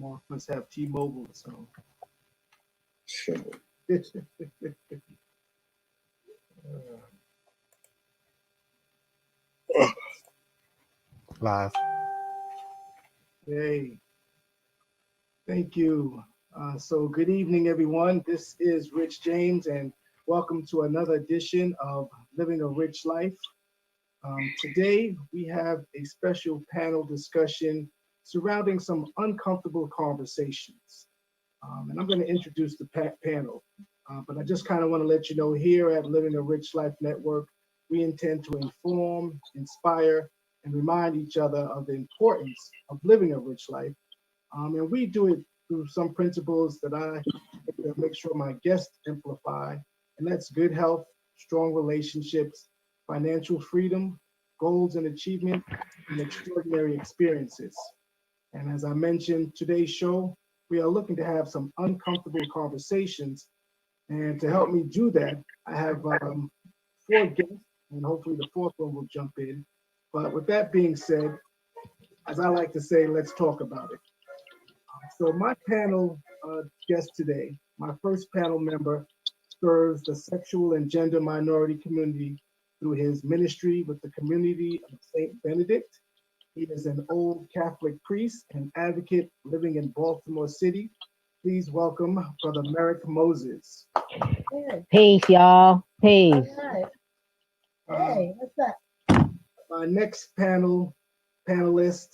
Mark must have T-Mobile or something. Live. Hey, thank you. So good evening, everyone. This is Rich James, and welcome to another edition of Living a Rich Life. Today, we have a special panel discussion surrounding some uncomfortable conversations. And I'm going to introduce the panel, but I just kind of want to let you know here at Living a Rich Life Network, we intend to inform, inspire, and remind each other of the importance of living a rich life. And we do it through some principles that I make sure my guests amplify, and that's good health, strong relationships, financial freedom, goals and achievement, and extraordinary experiences. And as I mentioned, today's show, we are looking to have some uncomfortable conversations. And to help me do that, I have four guests, and hopefully the fourth one will jump in. But with that being said, as I like to say, let's talk about it. So my panel guest today, my first panel member, serves the sexual and gender minority community through his ministry with the community of St. Benedict. He is an old Catholic priest and advocate living in Baltimore City. Please welcome Brother Merrick Moses. Peace, y'all. Peace. Hey, what's up? My next panelist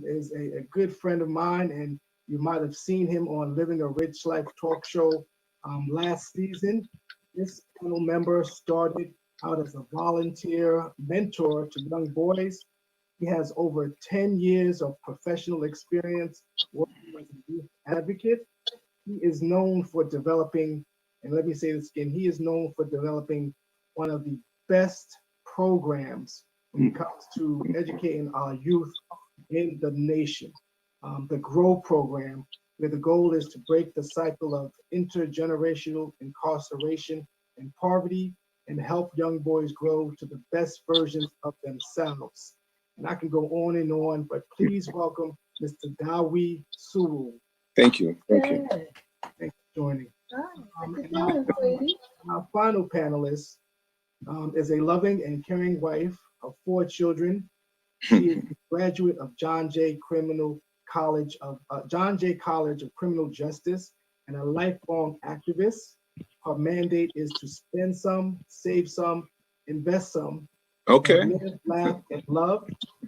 is a good friend of mine, and you might have seen him on Living a Rich Life talk show last season. This panel member started out as a volunteer mentor to young boys. He has over 10 years of professional experience working as a youth advocate. He is known for developing, and let me say this again, he is known for developing one of the best programs when it comes to educating our youth in the nation. The GROW program, where the goal is to break the cycle of intergenerational incarceration and poverty and help young boys grow to the best versions of themselves. And I can go on, but please welcome Mr. Dawi Sewell. Thank you. Thanks for joining. Our final panelist is a loving and caring wife of 4 children. She is a graduate of John Jay College of Criminal Justice and a lifelong activist. Her mandate is to spend some, save some, invest some. Okay. Live, laugh, and love.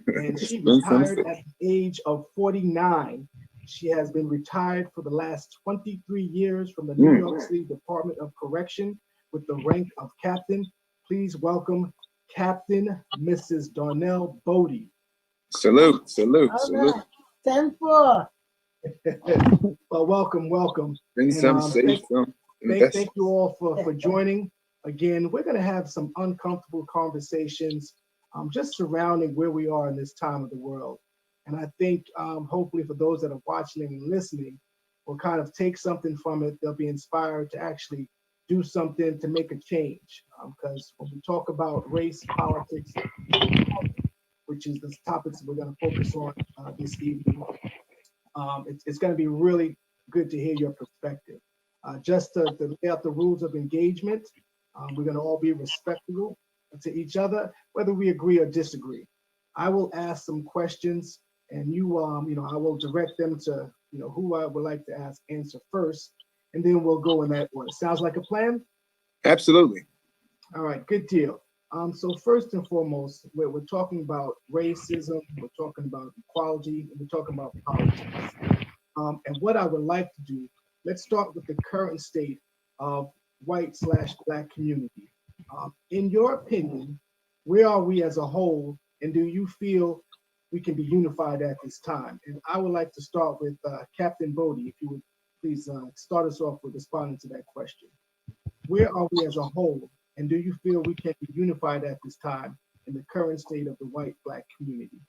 And she retired at the age of 49. She has been retired for the last 23 years from the New York City Department of Correction with the rank of captain. Please welcome Captain Mrs. Darnell Bodie. Salute. Right. 10-4. Well, welcome. Bring some safe some. Thank you all for joining. Again, we're going to have some uncomfortable conversations just surrounding where we are in this time of the world. And I think hopefully for those that are watching and listening, will kind of take something from it. They'll be inspired to actually do something to make a change. Because when we talk about race, politics, which is the topics we're going to focus on this evening, it's going to be really good to hear your perspective. Just to lay out the rules of engagement, we're going to all be respectful to each other, whether we agree or disagree. I will ask some questions, and I will direct them to, who I would like to answer first, and then we'll go in that order. Sounds like a plan? Absolutely. All right, good deal. So first and foremost, we're talking about racism, we're talking about equality, and we're talking about politics. And what I would like to do, let's start with the current state of white/black community. In your opinion, where are we as a whole, and do you feel we can be unified at this time? And I would like to start with Captain Bodie, if you would please start us off with responding to that question. Where are we as a whole, and do you feel we can be unified at this time in the current state of the white-black community?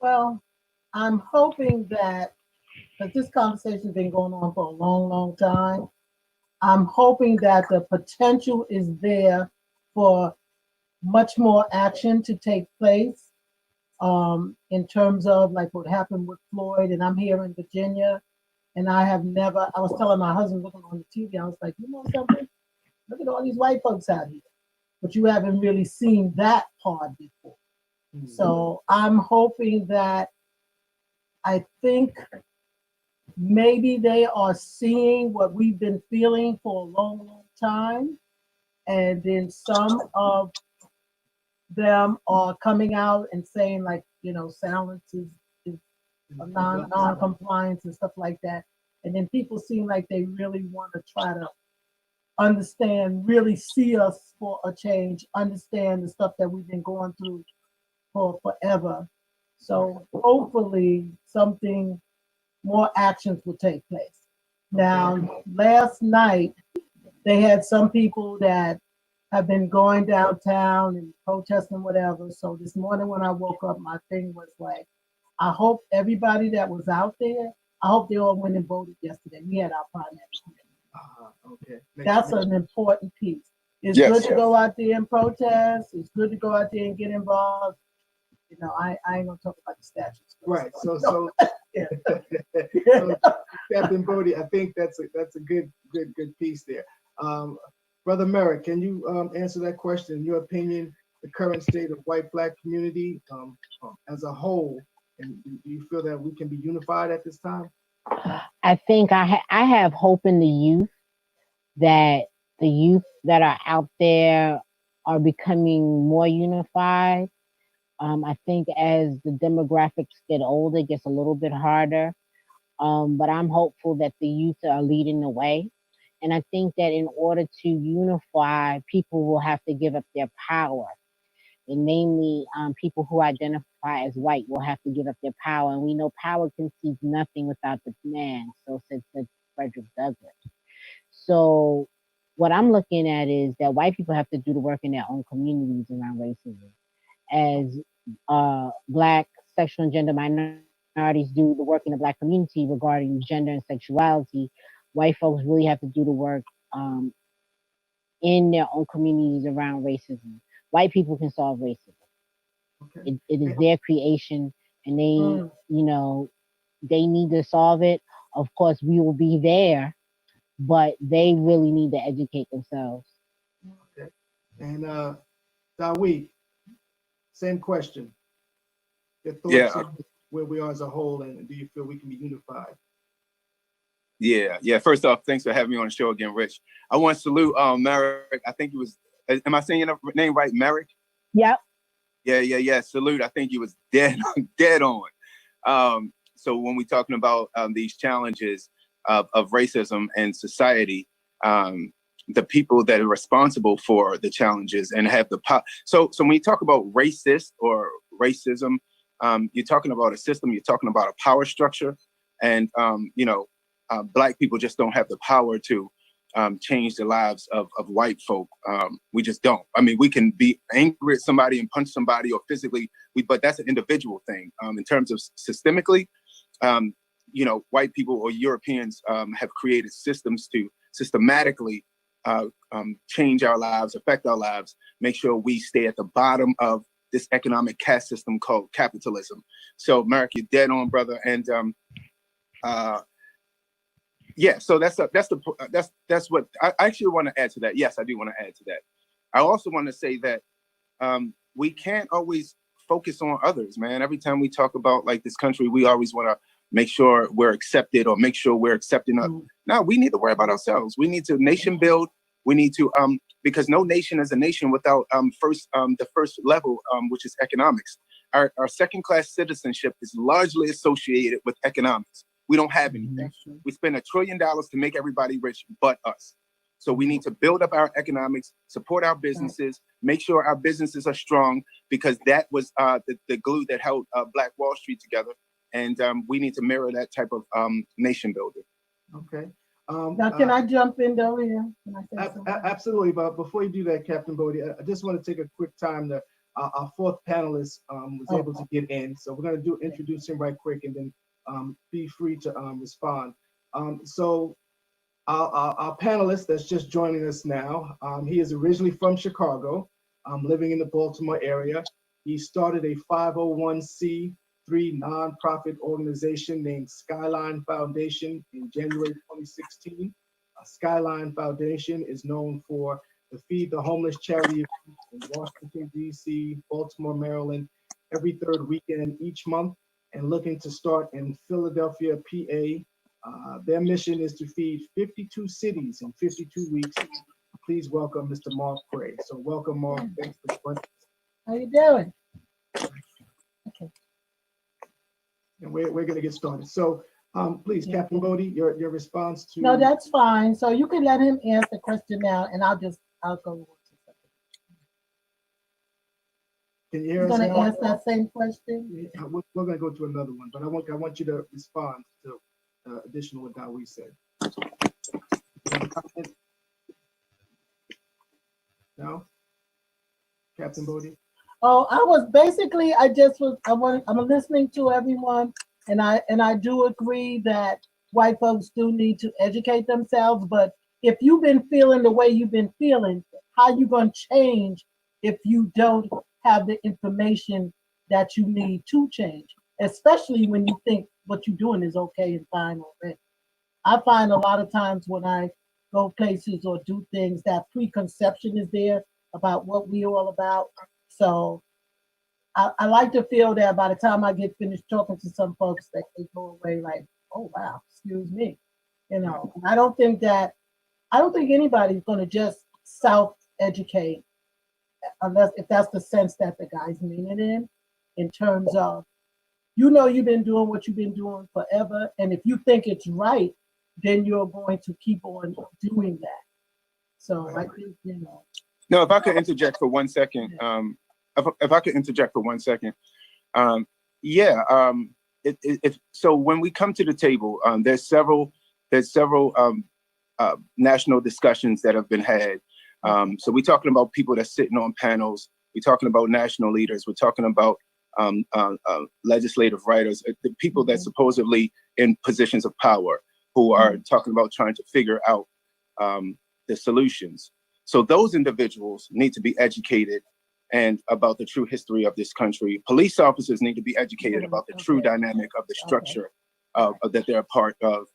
Well, I'm hoping that, because this conversation has been going on for a long, long time, I'm hoping that the potential is there for much more action to take place. in terms of like what happened with Floyd, and I'm here in Virginia, and I was telling my husband looking on the TV, I was like, you know something? Look at all these white folks out here, but you haven't really seen that part before. So I'm hoping that, I think maybe they are seeing what we've been feeling for a long, long time. And then some of them are coming out and saying like, silence is a non-compliance and stuff like that. And then people seem like they really want to try to understand, really see us for a change, understand the stuff that we've been going through for forever. So hopefully something more actions will take place. Now, last night, they had some people that have been going downtown and protesting whatever. So this morning when I woke up, my thing was like, I hope everybody that was out there, I hope they all went and voted yesterday. We had our primary. Okay. That's an important piece. It's Yes. good to go out there and protest. It's good to go out there and get involved. I ain't gonna talk about the statutes. Right. So Yeah. so, Captain Bodie, I think that's a good piece there. Brother Merrick, can you answer that question? In your opinion, the current state of white-black community as a whole, and do you feel that we can be unified at this time? I think I have hope in the youth, that the youth that are out there are becoming more unified. I think as the demographics get older, it gets a little bit harder. But I'm hopeful that the youth are leading the way. And I think that in order to unify, people will have to give up their power. And namely, people who identify as white will have to give up their power. And we know power concedes nothing without the man. So said Frederick Douglass. So what I'm looking at is that white people have to do the work in their own communities around racism. As Black sexual and gender minorities do the work in the Black community regarding gender and sexuality, white folks really have to do the work in their own communities around racism. White people can solve racism. Okay. It is their creation, and they need to solve it. Of course, we will be there, but they really need to educate themselves. Okay. And Dawid, same question. Your thoughts Yeah. on where we are as a whole, and do you feel we can be unified? Yeah. First off, thanks for having me on the show again, Rich. I want to salute Merrick. I think he was, am I saying your name right? Merrick? Yep. Yeah. Salute. I think he was dead on. So when we're talking about these challenges of racism in society, the people that are responsible for the challenges and have the power. So when you talk about racist or racism, you're talking about a system, you're talking about a power structure. And, Black people just don't have the power to change the lives of white folk. We just don't. I mean, we can be angry at somebody and punch somebody or physically, but that's an individual thing. In terms of systemically, white people or Europeans have created systems to systematically change our lives, affect our lives, make sure we stay at the bottom of this economic caste system called capitalism. So, Merrick, you're dead on, brother. And so that's what I actually want to add to that. Yes, I do want to add to that. I also want to say that we can't always focus on others, man. Every time we talk about like this country, we always want to make sure we're accepted or make sure we're accepting of. No, we need to worry about ourselves. We need to nation build. We need to because no nation is a nation without the first level, which is economics. Our second class citizenship is largely associated with economics. We don't have anything. We spend $1 trillion to make everybody rich but us. So we need to build up our economics, support our businesses, make sure our businesses are strong, because that was the glue that held Black Wall Street together. And we need to mirror that type of nation building. Okay. Now, can I jump in though here? Can I say something? Absolutely. But before you do that, Captain Bodie, I just want to take a quick time to our fourth panelist was able to get in. So we're going to introduce him right quick and then be free to respond. So our panelist that's just joining us now, he is originally from Chicago, living in the Baltimore area. He started a 501c3 nonprofit organization named Skyline Foundation in January 2016. Skyline Foundation is known for the Feed the Homeless charity in Washington, D.C., Baltimore, Maryland, every third weekend each month, and looking to start in Philadelphia, PA. Their mission is to feed 52 cities in 52 weeks. Please welcome Mr. Mark Gray. So welcome, Mark. Thanks for joining us. How you doing? Okay. And we're going to get started. So please, Captain Bodie, your response to. No, that's fine. So you can let him ask the question now, and I'll go on to something. Can you hear You're us gonna now? ask that same question? Yeah, we're going to go to another one, but I want you to respond to additional what Dawee said. No? Captain Bodie? Oh, I'm listening to everyone, and I do agree that white folks do need to educate themselves, but if you've been feeling the way you've been feeling, how you gonna change if you don't have the information that you need to change, especially when you think what you're doing is okay and fine already. I find a lot of times when I go places or do things, that preconception is there about what we all about. So I like to feel that by the time I get finished talking to some folks, that they go away like, oh wow, excuse me. You know, I don't think anybody's gonna just self-educate unless if that's the sense that the guy's meaning in terms of, you've been doing what you've been doing forever, and if you think it's right, then you're going to keep on doing that. So I think, No, if I could interject for 1 second, if I could interject for 1 second, so when we come to the table, there's several national discussions that have been had. So we're talking about people that's sitting on panels. We're talking about national leaders. We're talking about legislative writers, the people that supposedly in positions of power who are talking about trying to figure out the solutions. So those individuals need to be educated and about the true history of this country. Police officers need to be educated about the true dynamic of the structure that they're a part of.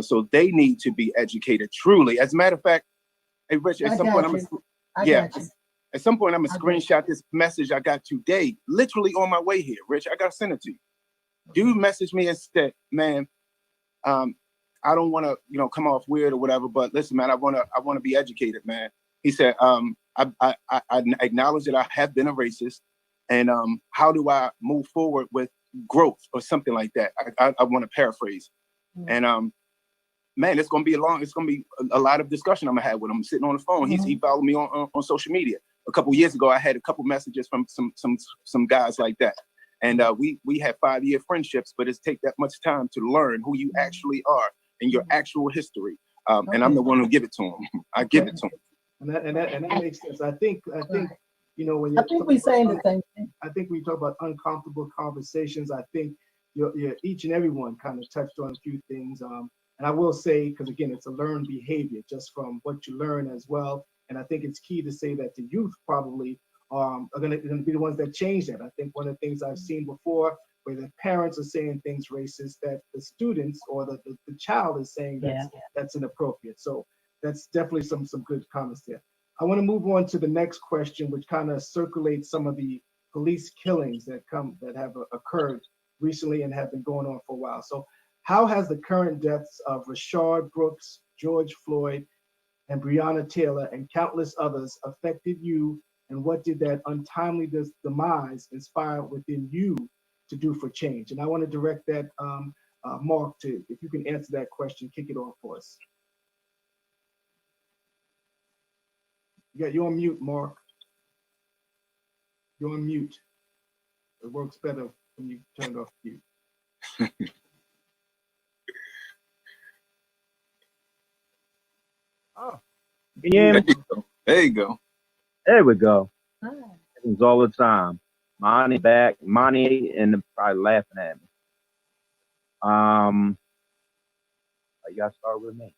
So they need to be educated truly. As a matter of fact, hey, Rich, at some point, at some point, I'm gonna screenshot this message I got today, literally on my way here. Rich, I gotta send it to you. Dude messaged me and said, man, I don't want to, come off weird or whatever, but listen, man, I want to be educated, man. He said, I acknowledge that I have been a racist, and how do I move forward with growth or something like that? I want to paraphrase, and man, it's gonna be a lot of discussion I'm gonna have with him. I'm sitting on the phone. He followed me on social media. A couple years ago, I had a couple messages from some guys like that, and we had 5-year friendships. But it's take that much time to learn who you actually are and your actual history. And I'm the one who give it to him. I give it to him. And that makes sense. I think when I think we're saying the same thing. I think we talk about uncomfortable conversations. I think you're each and every one kind of touched on a few things. And I will say, because again, it's a learned behavior just from what you learn as well. And I think it's key to say that the youth probably are going to be the ones that change that. I think one of the things I've seen before, where the parents are saying things racist, that the students or the child is saying that's inappropriate. So that's definitely some good comments there. I want to move on to the next question, which kind of circulates some of the police killings that have occurred recently and have been going on for a while. So how has the current deaths of Rayshard Brooks, George Floyd, and Breonna Taylor, and countless others affected you? And what did that untimely demise inspire within you to do for change? And I want to direct that, Mark, if you can answer that question, kick it off for us. Yeah, you're on mute, Mark. You're on mute. It works better when you turn it off mute. Oh, yeah. There you go. There we go. Happens all the time. Monty and probably laughing at me. You gotta start with me.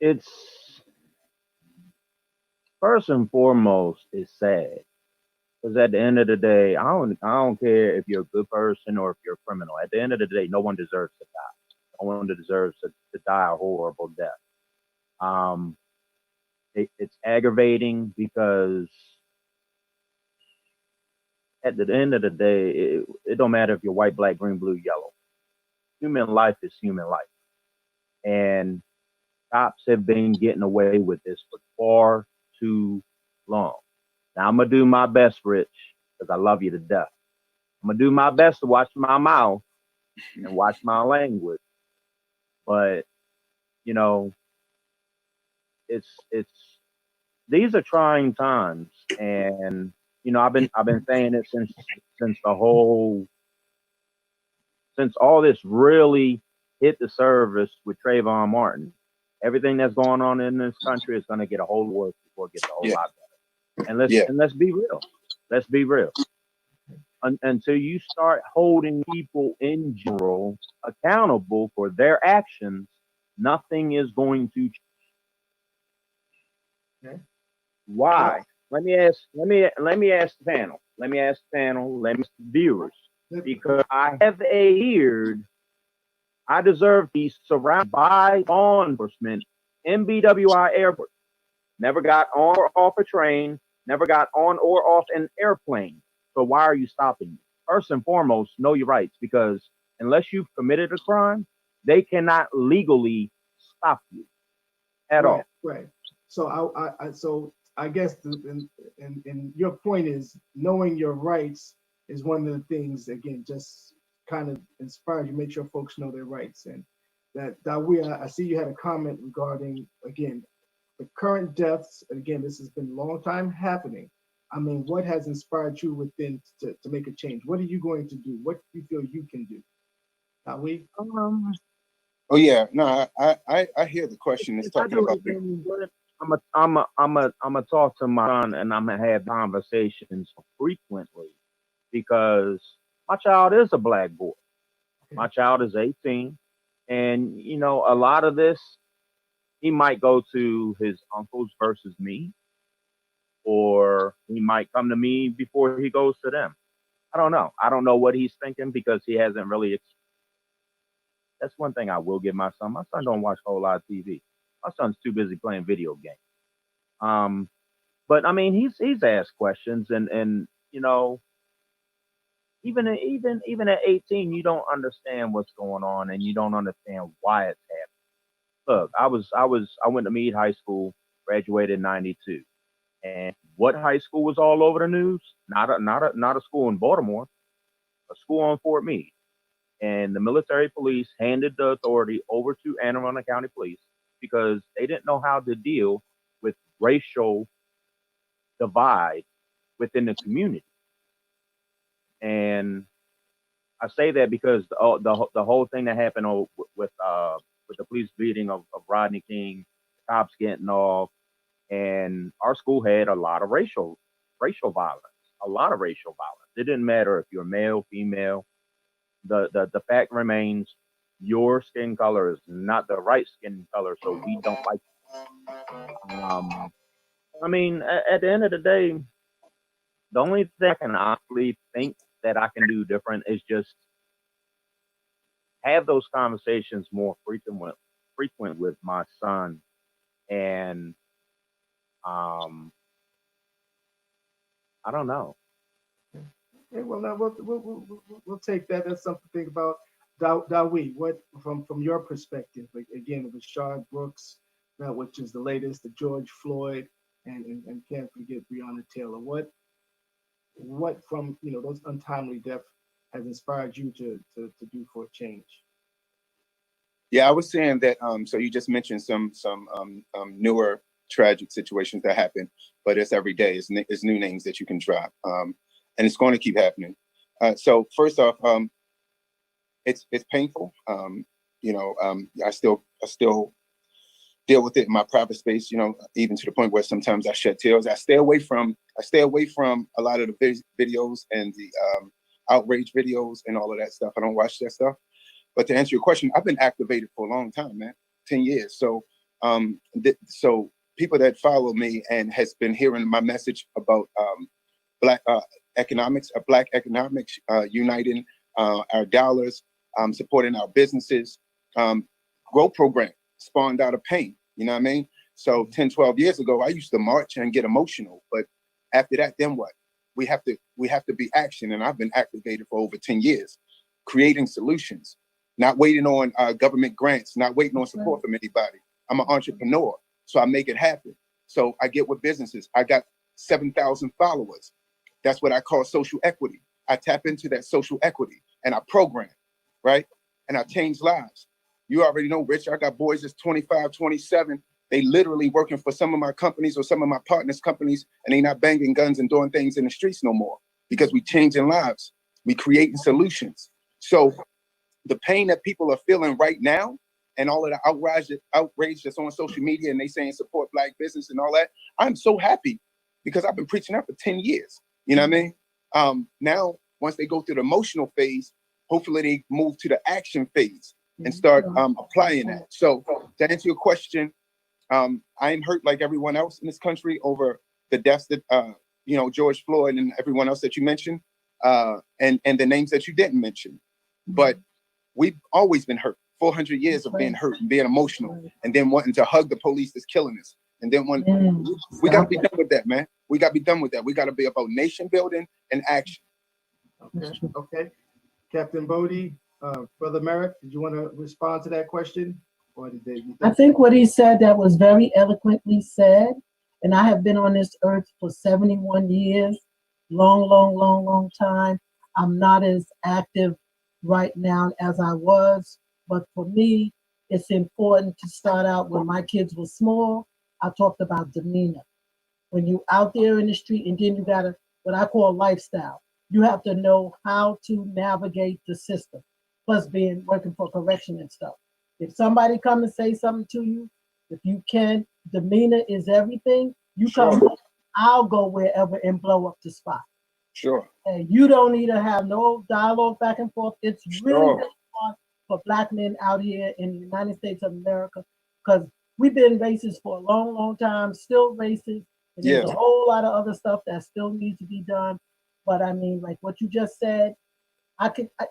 It's First and foremost, it's sad because at the end of the day, I don't care if you're a good person or if you're a criminal. At the end of the day, no one deserves to die. No one deserves to die a horrible death. Um, it's aggravating because at the end of the day, it don't matter if you're white, black, green, blue, yellow. Human life is human life, and cops have been getting away with this for far too long. Now I'm gonna do my best, Rich, because I love you to death. I'm gonna do my best to watch my mouth and watch my language. But you know, it's these are trying times, and I've been saying it since the whole since all this really hit the surface with Trayvon Martin. Everything that's going on in this country is going to get a whole worse before it gets a whole Yeah. lot better. And let's Yeah. and let's be real. Let's be real. Until you start holding people in general accountable for their actions, nothing is going to change. Okay. Why? Let me ask the panel. Let me ask the panel. Let me ask the viewers. Because I have a beard, I deserve to be surrounded by law enforcement in BWI Airport. Never got on or off a train, never got on or off an airplane. So why are you stopping me? First and foremost, know your rights because unless you've committed a crime, they cannot legally stop you at all. Right. So I guess and your point is knowing your rights is one of the things, again, just kind of inspired you, make sure folks know their rights. And that I see you had a comment regarding, again, the current deaths. Again, this has been a long time happening. I mean, what has inspired you within to make a change? What are you going to do? What do you feel you can do? Um, Oh yeah. No, I hear the question. It's if I talking do about anything good, I'm a talk to my son and I'm gonna have conversations frequently because my child is a black boy. My child is 18, and a lot of this he might go to his uncles versus me, or he might come to me before he goes to them. I don't know. I don't know what he's thinking because he hasn't really. That's one thing I will give my son. My son don't watch a whole lot of TV. My son's too busy playing video games. Um, but I mean, he's asked questions, and even at 18, you don't understand what's going on, and you don't understand why it's happening. Look, I went to Meade High School, graduated in '92, and what high school was all over the news? Not a school in Baltimore, a school on Fort Meade, and the military police handed the authority over to Anne Arundel County Police because they didn't know how to deal with racial divide within the community. And I say that because the whole thing that happened with the police beating of Rodney King, cops getting off, and our school had a lot of racial violence, a lot of racial violence. It didn't matter if you're male, female. The fact remains, your skin color is not the right skin color, so we don't like it. I mean, at the end of the day, the only thing I can honestly think that I can do different is just have those conversations more frequent with my son, and I don't know. Okay, well, now we'll take that. That's something to think about. Dawi, what from your perspective? Like, again, with Rayshard Brooks, which is the latest, the George Floyd, and can't forget Breonna Taylor. What from those untimely deaths has inspired you to do for a change? Yeah, I was saying that. So you just mentioned some newer tragic situations that happen, but it's every day. It's new names that you can drop, and it's going to keep happening. So first off, it's painful. I still deal with it in my private space. Even to the point where sometimes I shed tears. I stay away from a lot of the videos and the outrage videos and all of that stuff. I don't watch that stuff. But to answer your question, I've been activated for a long time, man, 10 years. So people that follow me and has been hearing my message about black economics, uniting our dollars, supporting our businesses, growth program spawned out of pain. You know what I mean? So 10, 12 years ago, I used to march and get emotional, but after that, then what? We have to be action. And I've been activated for over 10 years, creating solutions, not waiting on government grants, not waiting on support from anybody. I'm an entrepreneur, so I make it happen. So I get with businesses. I got 7,000 followers. That's what I call social equity. I tap into that social equity and I program, right? And I change lives. You already know, Rich, I got boys that's 25, 27. They literally working for some of my companies or some of my partners' companies, and they not banging guns and doing things in the streets no more because we changing lives. We creating solutions. So the pain that people are feeling right now and all of the outrage that's on social media and they saying support Black business and all that, I'm so happy because I've been preaching that for 10 years. You know what I mean? Now, once they go through the emotional phase, hopefully they move to the action phase and start applying that. So to answer your question, I am hurt like everyone else in this country over the deaths that, George Floyd and everyone else that you mentioned, and the names that you didn't mention. But we've always been hurt. 400 years of being hurt and being emotional, and then wanting to hug the police that's killing us. And then we got to be done with that, man. We got to be done with that. We got to be about nation building and action. Okay. Captain Bodie, Brother Merrick, did you want to respond to that question? Or did they? I think what he said, that was very eloquently said. And I have been on this earth for 71 years, long time. I'm not as active right now as I was, but for me, it's important to start out when my kids were small. I talked about demeanor. When you out there in the street, and then you got what I call lifestyle. You have to know how to navigate the system, plus working for correction and stuff. If somebody come and say something to you, if you can, demeanor is everything. You come, I'll go wherever and blow up the spot. Sure. And you don't need to have no dialogue back and forth. It's really hard for Black men out here in the United States of America, because we've been racist for a long time, still racist. And there's a whole lot of other stuff that still needs to be done. But I mean, like what you just said,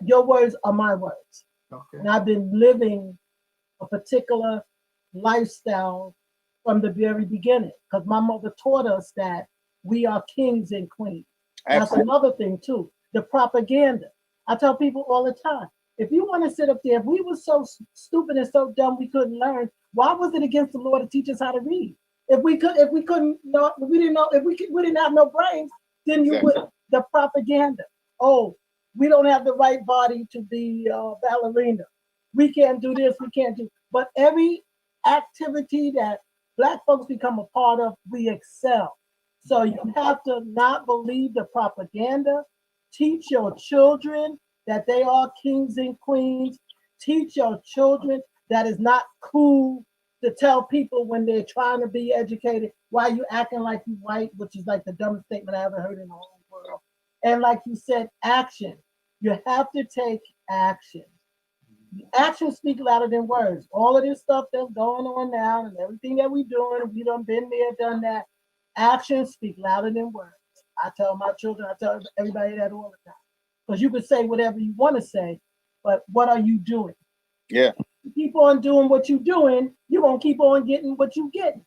your words are my words. Okay. And I've been living a particular lifestyle from the very beginning, because my mother taught us that we are kings and queens. That's another thing too, the propaganda. I tell people all the time, if you want to sit up there, if we were so stupid and so dumb we couldn't learn, why was it against the law to teach us how to read? If we didn't have no brains, then you would. The propaganda. Oh, we don't have the right body to be a ballerina. We can't do this. We can't do. But every activity that Black folks become a part of, we excel. So you have to not believe the propaganda. Teach your children that they are kings and queens. Teach your children that it's not cool to tell people when they're trying to be educated, why you acting like you white, which is like the dumbest statement I ever heard in the whole world. And like you said, action. You have to take action. Actions speak louder than words. All of this stuff that's going on now and everything that we're doing, we done been there, done that. Actions speak louder than words. I tell my children, I tell everybody that all the time. Because you can say whatever you want to say, but what are you doing? Yeah. You keep on doing what you're doing, you're going to keep on getting what you're getting.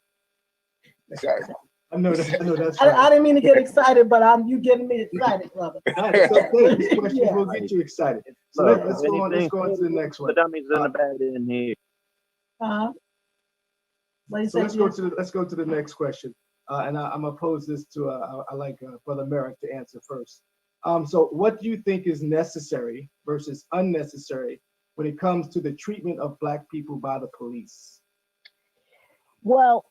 Exactly. I know that's I right. didn't mean to get excited, but you getting me excited, brother. It's okay. These questions Yeah. will get you excited. So Look, let's go on to the next The one. dummies in the bed in here. What you So say, let's go to the next question. And I'm gonna pose this to I like Brother Merrick to answer first. So what do you think is necessary versus unnecessary when it comes to the treatment of Black people by the police? Well,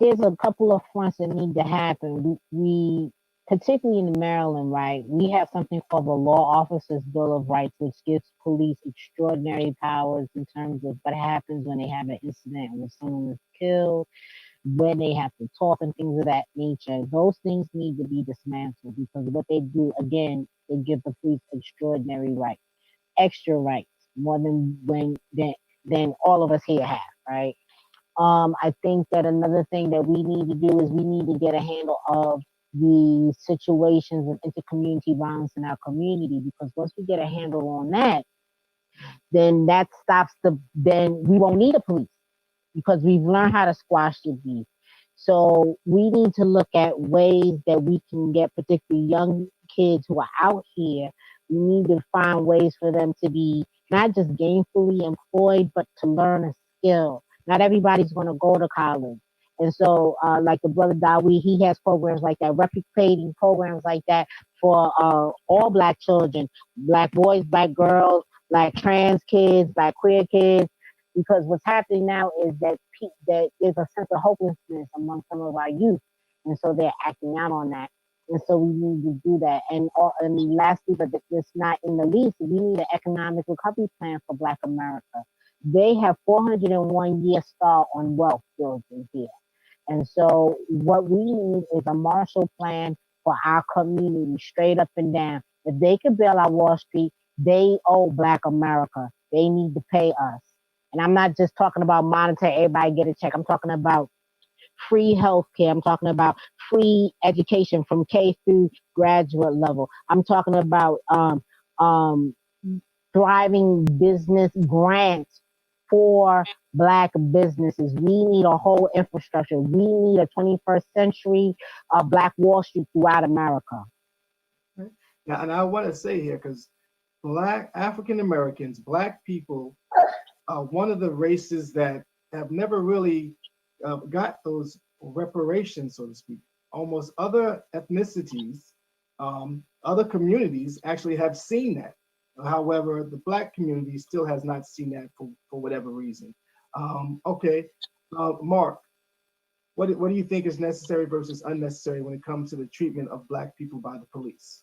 there's a couple of fronts that need to happen. We particularly in Maryland, right? We have something called the Law Officers Bill of Rights, which gives police extraordinary powers in terms of what happens when they have an incident when someone is killed, when they have to talk and things of that nature. Those things need to be dismantled because what they do, again, they give the police extraordinary rights, extra rights, more than all of us here have, right? I think that another thing that we need to do is we need to get a handle of the situations of intercommunity violence in our community, because once we get a handle on that, then that stops then we won't need a police, because we've learned how to squash the beef. So we need to look at ways that we can get particularly young kids who are out here. We need to find ways for them to be not just gainfully employed, but to learn a skill. Not everybody's going to go to college. And so, like the brother Dawi, he has programs like that, replicating programs like that for all Black children, Black boys, Black girls, Black trans kids, Black queer kids, because what's happening now is that that there's a sense of hopelessness among some of our youth, and so they're acting out on that. And so we need to do that. And lastly, but it's not in the least, we need an economic recovery plan for Black America. They have 401-year start on wealth building here. And so what we need is a Marshall Plan for our community, straight up and down. If they could bail out Wall Street, they owe Black America. They need to pay us. And I'm not just talking about monetary, everybody get a check. I'm talking about free healthcare. I'm talking about free education from K through graduate level. I'm talking about thriving business grants for Black businesses. We need a whole infrastructure. We need a 21st century Black Wall Street throughout America. Now, and I want to say here, because Black African Americans, Black people, are one of the races that have never really got those reparations, so to speak. Almost other ethnicities, other communities actually have seen that. However, the Black community still has not seen that for whatever reason. Okay, Mark, what do you think is necessary versus unnecessary when it comes to the treatment of Black people by the police?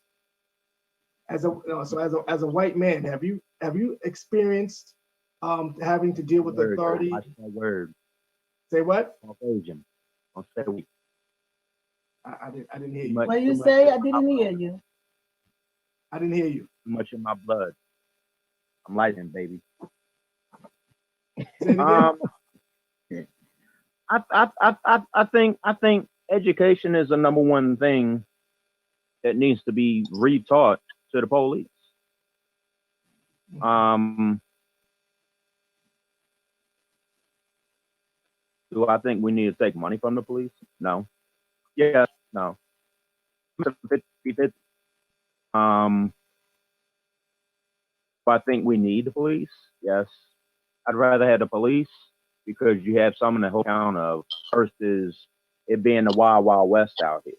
As a white man, have you experienced having to deal with authority? Watch my word. Say what? Caucasian. Don't say we. I didn't hear you. What you say? I didn't hear you. I didn't hear you. Too much in my blood. I'm lighting, baby. Say it again. I think education is the number one thing that needs to be retaught to the police. Do I think we need to take money from the police? No. Yes. No. 50-50. Do I think we need the police? Yes. I'd rather have the police because you have something to hold account of versus it being the wild, wild west out here.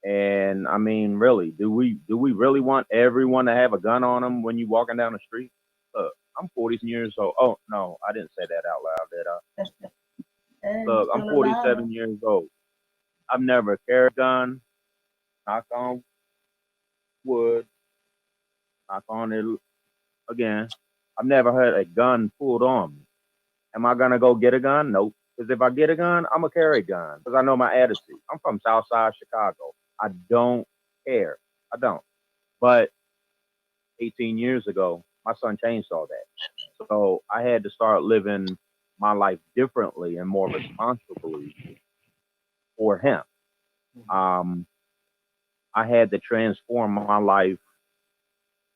And I mean, really, do we really want everyone to have a gun on them when you're walking down the street? Look, I'm 40 years old. Oh no, I didn't say that out loud, did I? Look, I'm 47 years old. I've never carried a gun. Knock on wood. Knock on it again. I've never had a gun pulled on me. Am I gonna go get a gun? Nope. Because if I get a gun, I'm gonna carry a gun. Because I know my attitude. I'm from Southside Chicago. I don't care. I don't. But 18 years ago, my son changed all that. So I had to start living my life differently and more responsibly for him. I had to transform my life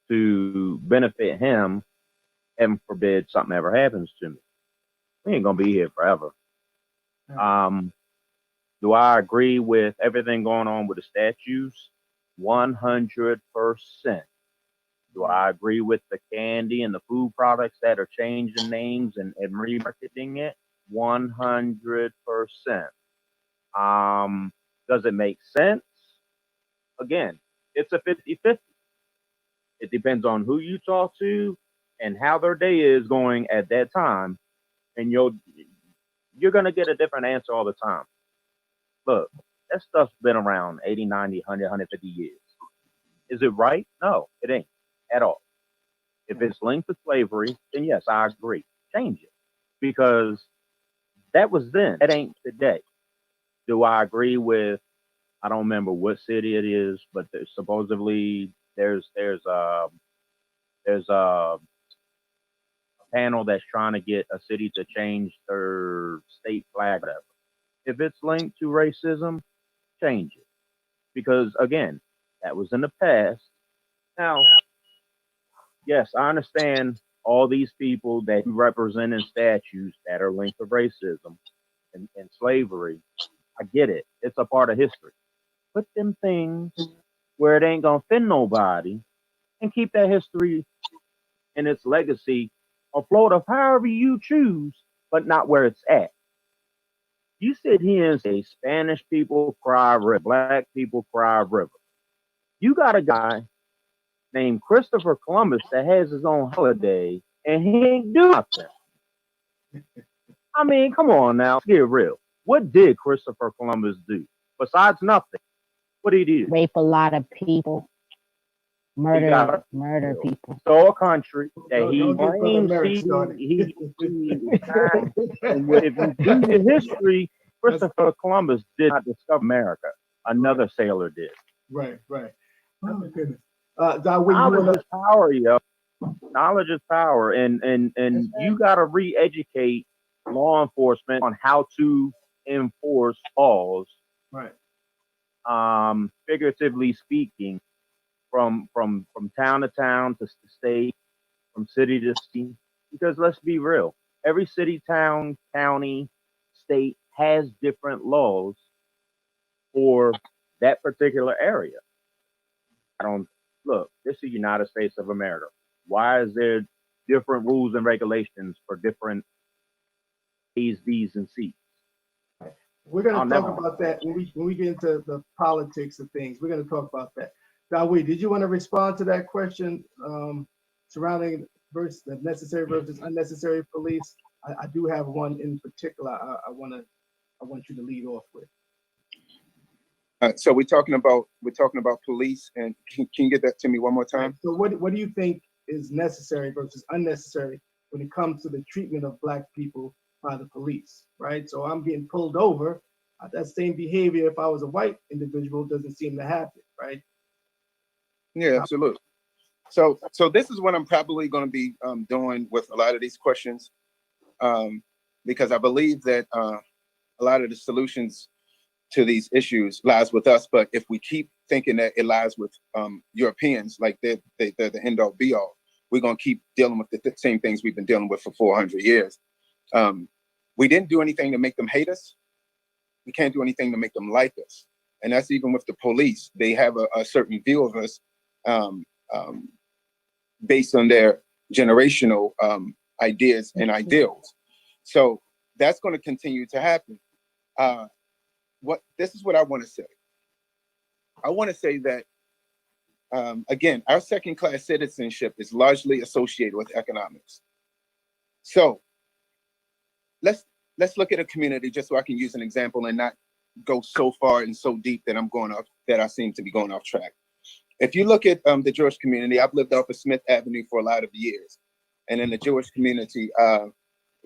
to benefit him, and forbid something ever happens to me. We ain't gonna be here forever. Do I agree with everything going on with the statues? 100%. Do I agree with the candy and the food products that are changing names and remarketing it? 100%. Does it make sense? Again, it's a 50-50. It depends on who you talk to and how their day is going at that time. And you're going to get a different answer all the time. Look, that stuff's been around 80, 90, 100, 150 years. Is it right? No, it ain't at all. If it's linked to slavery, then yes, I agree. Change it. Because that was then. That ain't today. Do I agree with, I don't remember what city it is, but supposedly there's panel that's trying to get a city to change their state flag, whatever. If it's linked to racism, change it. Because again, that was in the past. Now, yes, I understand all these people that you represent in statues that are linked to racism and slavery. I get it. It's a part of history. Put them things where it ain't gonna offend nobody and keep that history and its legacy afloat of however you choose, but not where it's at. You sit here and say Spanish people cry river, black people cry river. You got a guy named Christopher Columbus that has his own holiday and he ain't do nothing. I mean, come on now, let's get real. What did Christopher Columbus do? Besides nothing. What did he do? Rape a lot of people, got- murder people. Stole a country that Don't he get Brother blames. Merrick started. And if you do the history, Christopher Columbus did not discover America. Another sailor did. Right, right. Oh my goodness. Dawid, you Knowledge wanna, is power, yo. Knowledge is power, and you got to re-educate law enforcement on how to enforce laws, right, figuratively speaking, from town to town to state, from city to city. Because let's be real, every city, town, county, state has different laws for that particular area. I don't look. This is the United States of America. Why is there different rules and regulations for different A's, B's, and C's? we're gonna I'll talk never- about that when we get into the politics of things. We're gonna talk about that. Dawid, did you want to respond to that question surrounding the necessary versus unnecessary police? I do have one in particular. I want you to lead off with. So we're talking about police, and can you get that to me one more time? So what do you think is necessary versus unnecessary when it comes to the treatment of Black people by the police, right? So I'm getting pulled over. That same behavior, if I was a white individual, doesn't seem to happen, right? Yeah, absolutely. So this is what I'm probably going to be doing with a lot of these questions, because I believe that a lot of the solutions to these issues lies with us. But if we keep thinking that it lies with Europeans, like they're the end all be all, we're going to keep dealing with the same things we've been dealing with for 400 years. We didn't do anything to make them hate us. We can't do anything to make them like us. And that's even with the police. They have a certain view of us based on their generational ideas and ideals. So that's going to continue to happen. This is what I want to say. I want to say that, again, our second-class citizenship is largely associated with economics. So let's look at a community, just so I can use an example and not go so far and so deep that I seem to be going off track. If you look at the Jewish community, I've lived off of Smith Avenue for a lot of years, and in the Jewish community,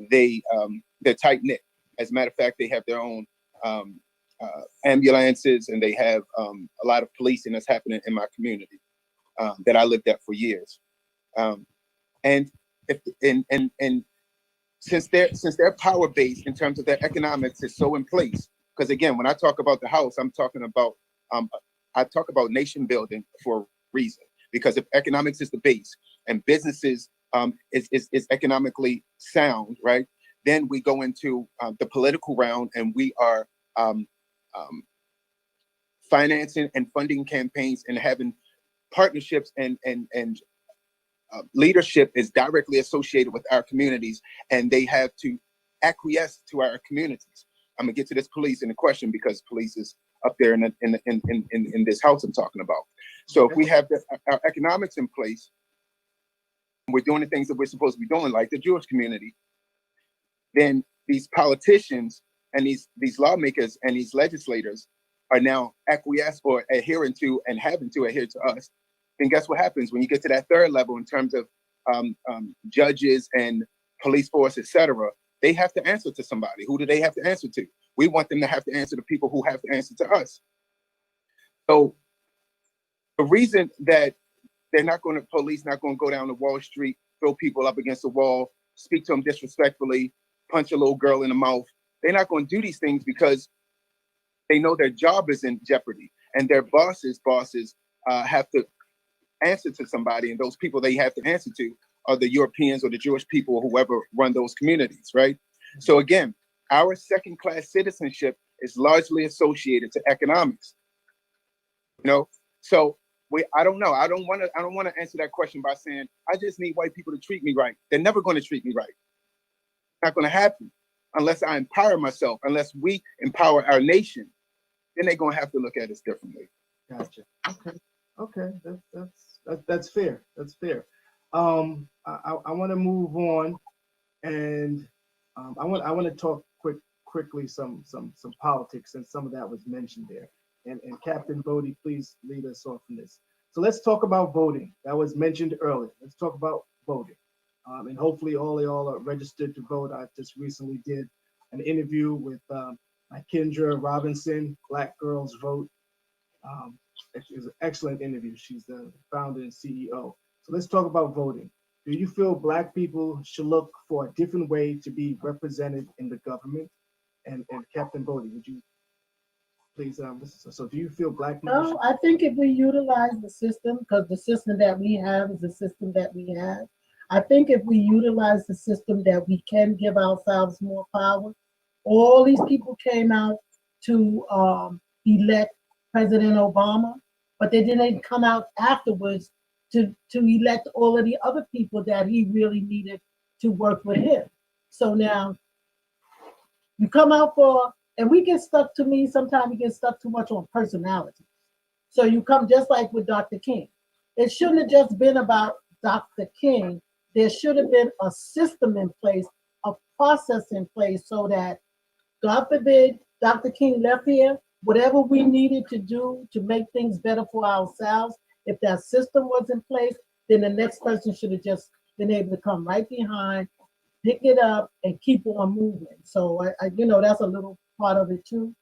they're tight knit. As a matter of fact, they have their own ambulances, and they have a lot of policing that's happening in my community that I lived at for years. And since their power base in terms of their economics is so in place, because again, when I talk about the house, I'm talking about I talk about nation building for a reason, because if economics is the base and businesses is economically sound, right? Then we go into the political round, and we are financing and funding campaigns and having partnerships and leadership is directly associated with our communities, and they have to acquiesce to our communities. I'm gonna get to this police in the question, because police is up there in this house I'm talking about. So if we have our economics in place, we're doing the things that we're supposed to be doing, like the Jewish community, then these politicians and these lawmakers and these legislators are now acquiesced or adhering to and having to adhere to us. Then guess what happens when you get to that third level in terms of judges and police force, etc.? They have to answer to somebody. Who do they have to answer to? We want them to have to answer to people who have to answer to us. So the reason that police not going to go down to Wall Street, throw people up against the wall, speak to them disrespectfully, punch a little girl in the mouth. They're not going to do these things because they know their job is in jeopardy, and their bosses have to answer to somebody, and those people they have to answer to are the Europeans or the Jewish people or whoever run those communities, right? So again, our second-class citizenship is largely associated to economics. You know, so I don't know. I don't want to answer that question by saying I just need white people to treat me right. They're never going to treat me right. It's not going to happen unless I empower myself, unless we empower our nation. Then they're going to have to look at us differently. Gotcha. Okay. That's fair. That's fair. I want to move on, and I want to talk quickly some politics, and some of that was mentioned there. And Captain Bodie, please lead us off in this. So let's talk about voting. That was mentioned earlier. Let's talk about voting. And hopefully all y'all are registered to vote. I just recently did an interview with Kendra Robinson, Black Girls Vote. It was an excellent interview. She's the founder and CEO. So let's talk about voting. Do you feel Black people should look for a different way to be represented in the government? And Captain Bodie, would you please, so do you feel Black people? No, I think if we utilize the system, because the system that we have is the system that we have. I think if we utilize the system that we can give ourselves more power. All these people came out to elect President Obama, but they didn't come out afterwards to elect all of the other people that he really needed to work with him. So now you come out for, and we get stuck, to me, sometimes we get stuck too much on personality. So you come just like with Dr. King. It shouldn't have just been about Dr. King. There should have been a system in place, a process in place, so that, God forbid, Dr. King left here, whatever we needed to do to make things better for ourselves, if that system was in place, then the next person should have just been able to come right behind, pick it up, and keep on moving. So I that's a little part of it too.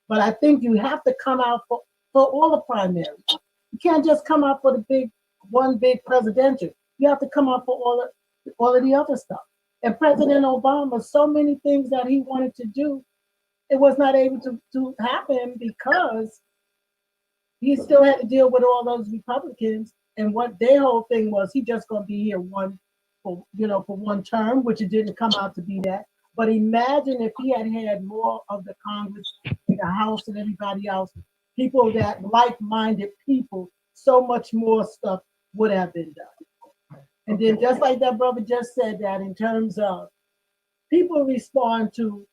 But I think you have to come out for all the primaries. You can't just come out for the one big presidential. You have to come out for all of the other stuff. And President Obama, so many things that he wanted to do, it was not able to happen because he still had to deal with all those Republicans. And what their whole thing was, he just going to be here for one term, which it didn't come out to be that. But imagine if he had more of the Congress, the House, and everybody else, people that like-minded people, so much more stuff would have been done. And then just like that brother just said, that in terms of people respond to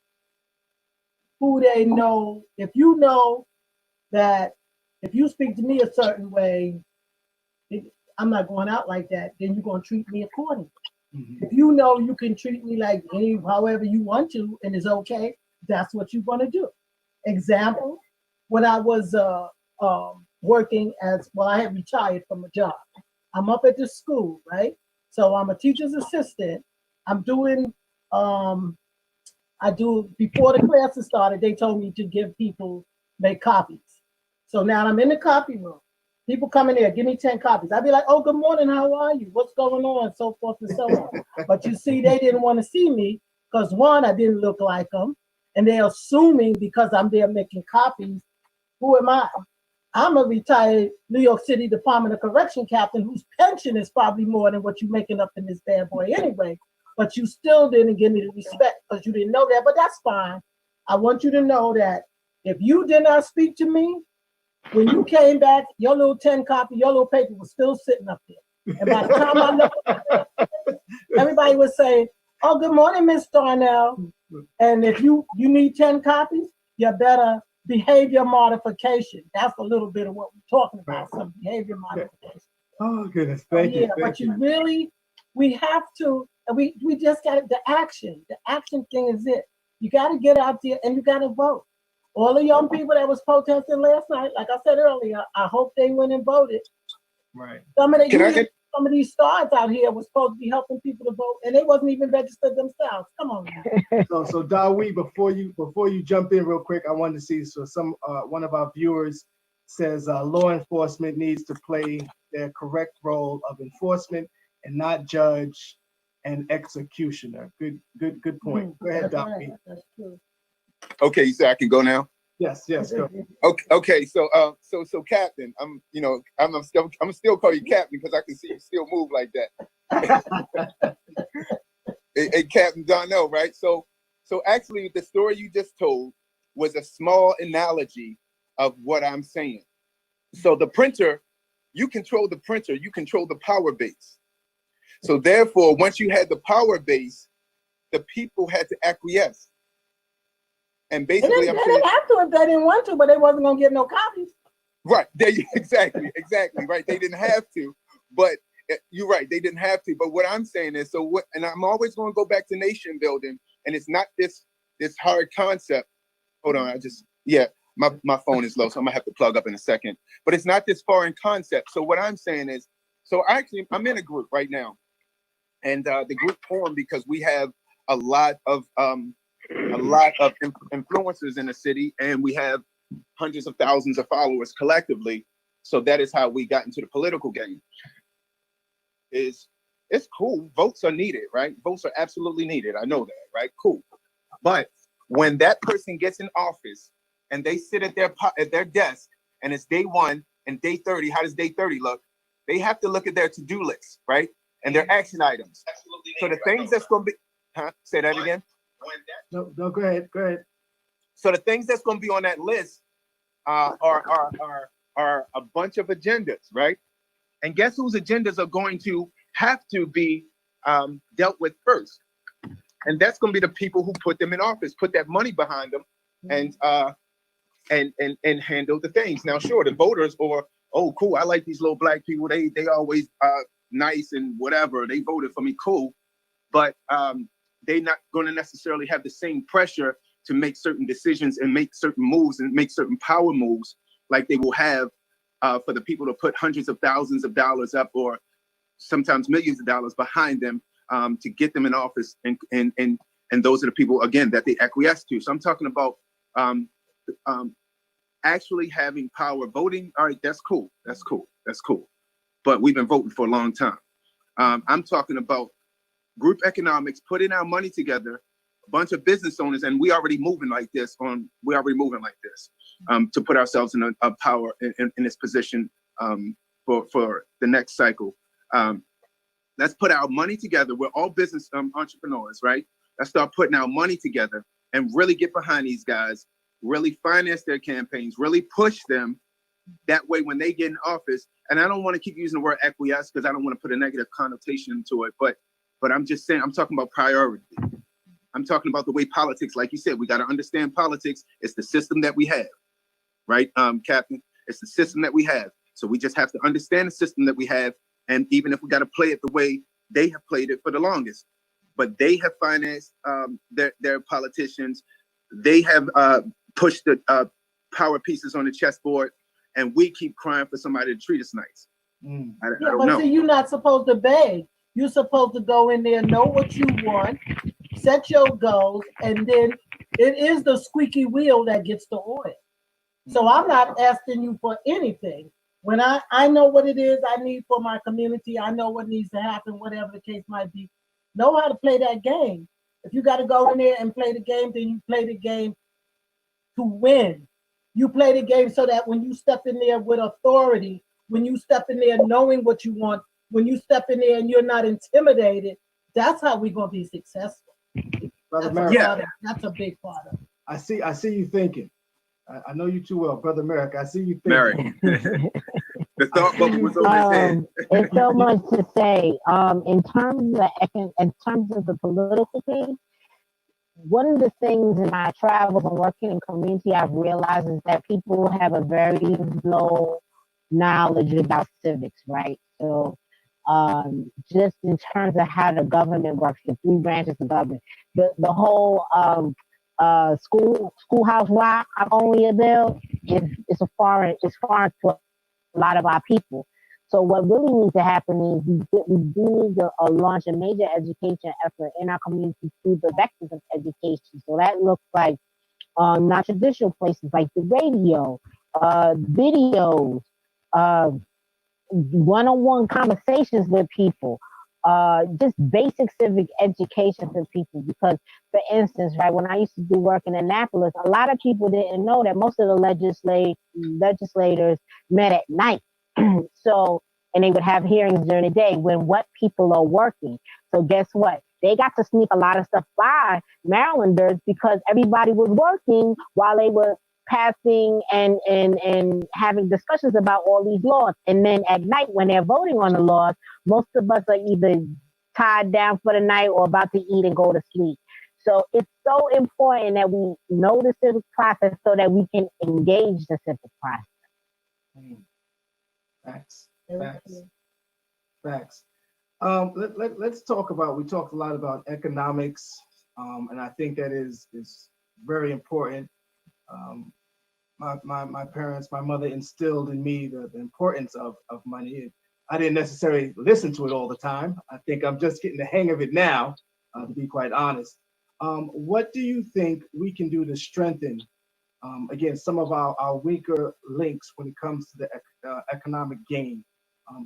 who they know. If you know that if you speak to me a certain way, I'm not going out like that, then you're going to treat me accordingly. Mm-hmm. If you know you can treat me like however you want to and it's okay, that's what you're going to do. Example, when I was working I had retired from a job. I'm up at the school, right? So I'm a teacher's assistant. I'm doing, before the classes started, they told me to make copies. So now I'm in the copy room. People come in there, give me 10 copies. I'd be like, oh, good morning, how are you? What's going on? So forth and so on. But you see, they didn't want to see me because, one, I didn't look like them. And they're assuming because I'm there making copies, who am I? I'm a retired New York City Department of Correction captain whose pension is probably more than what you're making up in this bad boy anyway. But you still didn't give me the respect because you didn't know that. But that's fine. I want you to know that if you did not speak to me, when you came back, your little 10 copy, your little paper was still sitting up there. And by the time I looked, everybody was saying, oh, good morning, Miss Darnell. And if you need 10 copies, you better behavior modification. That's a little bit of what we're talking about, some behavior modification. Oh, goodness. Thank you. Yeah, but you really, we have to, and we just got the action. The action thing is it. You got to get out there and you got to vote. All the young people that was protesting last night, like I said earlier, I hope they went and voted. Right. Some of these stars out here was supposed to be helping people to vote, and they wasn't even registered themselves. Come on now. So Dawi, before you jump in real quick, I wanted to see. So one of our viewers says law enforcement needs to play their correct role of enforcement and not judge an executioner. Good point. Go ahead, That's Doc. right. That's true. Okay, you say I can go now? Yes, go. Okay. So, so Captain, I'm still call you Captain because I can see you still move like that. Hey, Captain Donnell, right? So actually, the story you just told was a small analogy of what I'm saying. So the printer, you control the printer, you control the power base. So therefore, once you had the power base, the people had to acquiesce. And They basically, didn't, I'm they saying, didn't have to if they didn't want to, but they wasn't gonna get no copies. right there, exactly, right. They didn't have to, but you're right, they didn't have to. But what I'm saying is, so what? And I'm always going to go back to nation building, and it's not this hard concept. Hold on, my phone is low, so I'm gonna have to plug up in a second. But it's not this foreign concept. So what I'm saying is, so actually, I'm in a group right now, and the group formed because we have a lot of influencers in the city, and we have hundreds of thousands of followers collectively. So that is how we got into the political game. It's cool. Votes are needed, right? Votes are absolutely needed. I know that, right? Cool. But when that person gets in office and they sit at their desk and it's day 1 and day 30, how does day 30 look? They have to look at their to-do list, right? And their action items. Absolutely. So the things that's going to be, say that again. No, go ahead. So the things that's going to be on that list are a bunch of agendas, right? And guess whose agendas are going to have to be dealt with first? And that's going to be the people who put them in office, put that money behind them, and handle the things. Now, sure, the voters or, oh, cool, I like these little black people. They always nice and whatever. They voted for me, cool. But they're not going to necessarily have the same pressure to make certain decisions and make certain moves and make certain power moves like they will have for the people to put hundreds of thousands of dollars up or sometimes millions of dollars behind them to get them in office. And those are the people, again, that they acquiesce to. So I'm talking about actually having power. Voting, all right, that's cool. But we've been voting for a long time. I'm talking about group economics, putting our money together, a bunch of business owners, and we already moving like this to put ourselves in a power in this position for the next cycle. Let's put our money together. We're all business entrepreneurs, right? Let's start putting our money together and really get behind these guys, really finance their campaigns, really push them. That way, when they get in office, and I don't want to keep using the word acquiesce because I don't want to put a negative connotation to it, but I'm just saying, I'm talking about priority. I'm talking about the way politics, like you said, we got to understand politics. It's the system that we have, right, Captain? It's the system that we have. So we just have to understand the system that we have. And even if we got to play it the way they have played it for the longest, but they have financed their politicians. They have pushed the power pieces on the chessboard, and we keep crying for somebody to treat us nice. I don't know. See, you're not supposed to beg. You're supposed to go in there, know what you want, set your goals, and then it is the squeaky wheel that gets the oil. So I'm not asking you for anything. When I know what it is I need for my community, I know what needs to happen, whatever the case might be. Know how to play that game. If you got to go in there and play the game, then you play the game to win. You play the game so that when you step in there with authority, when you step in there knowing what you want, when you step in there and you're not intimidated, that's how we're going to be successful. Brother Merrick, That's a big part of it. I see you thinking. I know you too well, Brother Merrick. I see you thinking. Merrick. The thought bubble was over his head. It's so much to say. In terms of the political thing, one of the things in my travels and working in community I've realized is that people have a very low knowledge about civics, right? So just in terms of how the government works, the 3 branches of government, the whole schoolhouse rock only a bill is foreign to a lot of our people. So what really needs to happen is we do need to launch a major education effort in our community through the vectors of education. So that looks like non-traditional places like the radio, videos, one-on-one conversations with people, just basic civic education for people. Because, for instance, right, when I used to do work in Annapolis, a lot of people didn't know that most of the legislators met at night. So, and they would have hearings during the day when what people are working. So guess what? They got to sneak a lot of stuff by Marylanders because everybody was working while they were passing and having discussions about all these laws. And then at night when they're voting on the laws, most of us are either tied down for the night or about to eat and go to sleep. So it's so important that we know the civic process so that we can engage the civic process. Mm. Facts, Very facts, true. facts. Let's talk about, we talked a lot about economics, and I think that is very important. Um, my parents, my mother instilled in me the importance of money. I didn't necessarily listen to it all the time. I think I'm just getting the hang of it now, to be quite honest. What do you think we can do to strengthen, again, some of our weaker links when it comes to the economic gain?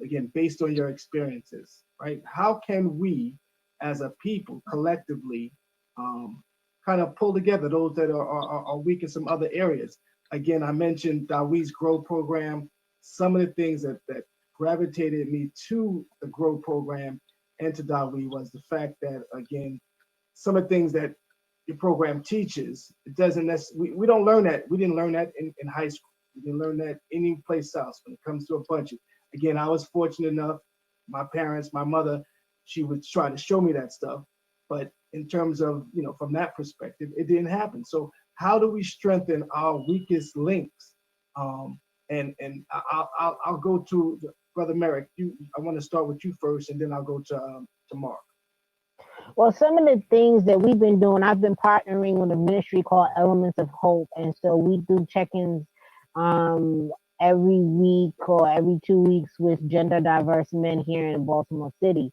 Again, based on your experiences, right? How can we, as a people, collectively, kind of pull together those that are weak in some other areas? Again, I mentioned Dawi's Grow program. Some of the things that gravitated me to the Grow program and to Dawi was the fact that, again, some of the things that your program teaches, it doesn't necessarily, we don't learn that. We didn't learn that in high school. We didn't learn that any place else when it comes to a budget. Again, I was fortunate enough, my parents, my mother, she would try to show me that stuff. But in terms of, from that perspective, it didn't happen. So how do we strengthen our weakest links? And I'll go to Brother Merrick. I want to start with you first, and then I'll go to Mark. Well, some of the things that we've been doing, I've been partnering with a ministry called Elements of Hope. And so we do check-ins um, every week or every 2 weeks with gender diverse men here in Baltimore City.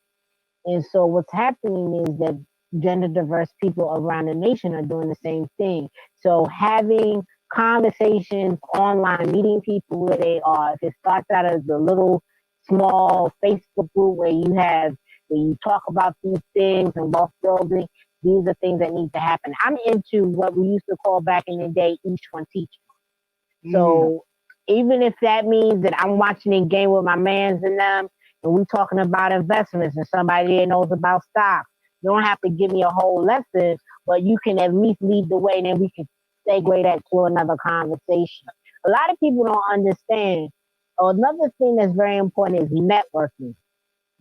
And so what's happening is that gender diverse people around the nation are doing the same thing. So having conversations online, meeting people where they are. If it starts out as a little small Facebook group where you talk about these things and wealth building, these are things that need to happen. I'm into what we used to call back in the day, each one teach. So even if that means that I'm watching a game with my mans and them, and we talking about investments and somebody that knows about stocks, you don't have to give me a whole lesson, but you can at least lead the way, and then we can segue that to another conversation. A lot of people don't understand. Another thing that's very important is networking.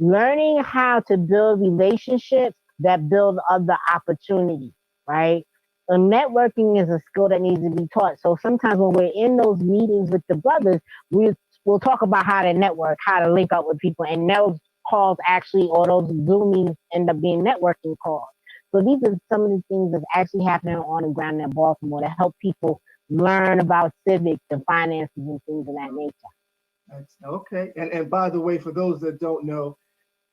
Learning how to build relationships that build other opportunities, right? And networking is a skill that needs to be taught. So sometimes when we're in those meetings with the brothers, we'll talk about how to network, how to link up with people, and those calls actually, or those Zoom meetings end up being networking calls. So these are some of the things that's actually happening on the ground in Baltimore to help people learn about civics and finances and things of that nature. Okay. And by the way, for those that don't know,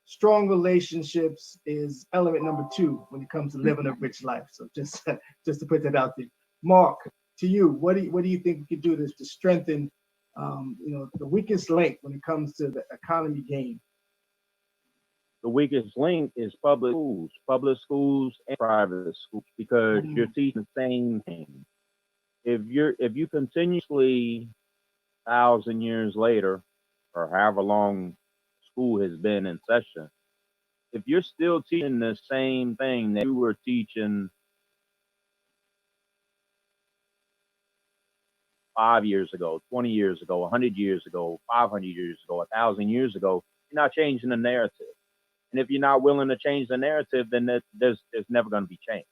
strong relationships is element number 2 when it comes to living a rich life. So just to put that out there. Mark, to you, what do you think we could do to strengthen the weakest link when it comes to the economy gain? The weakest link is public schools and private schools, because you're teaching the same thing. If you continuously 1,000 years later, or however long school has been in session, if you're still teaching the same thing that you were teaching 5 years ago, 20 years ago, 100 years ago, 500 years ago, 1,000 years ago, you're not changing the narrative. And if you're not willing to change the narrative, then there's never going to be change.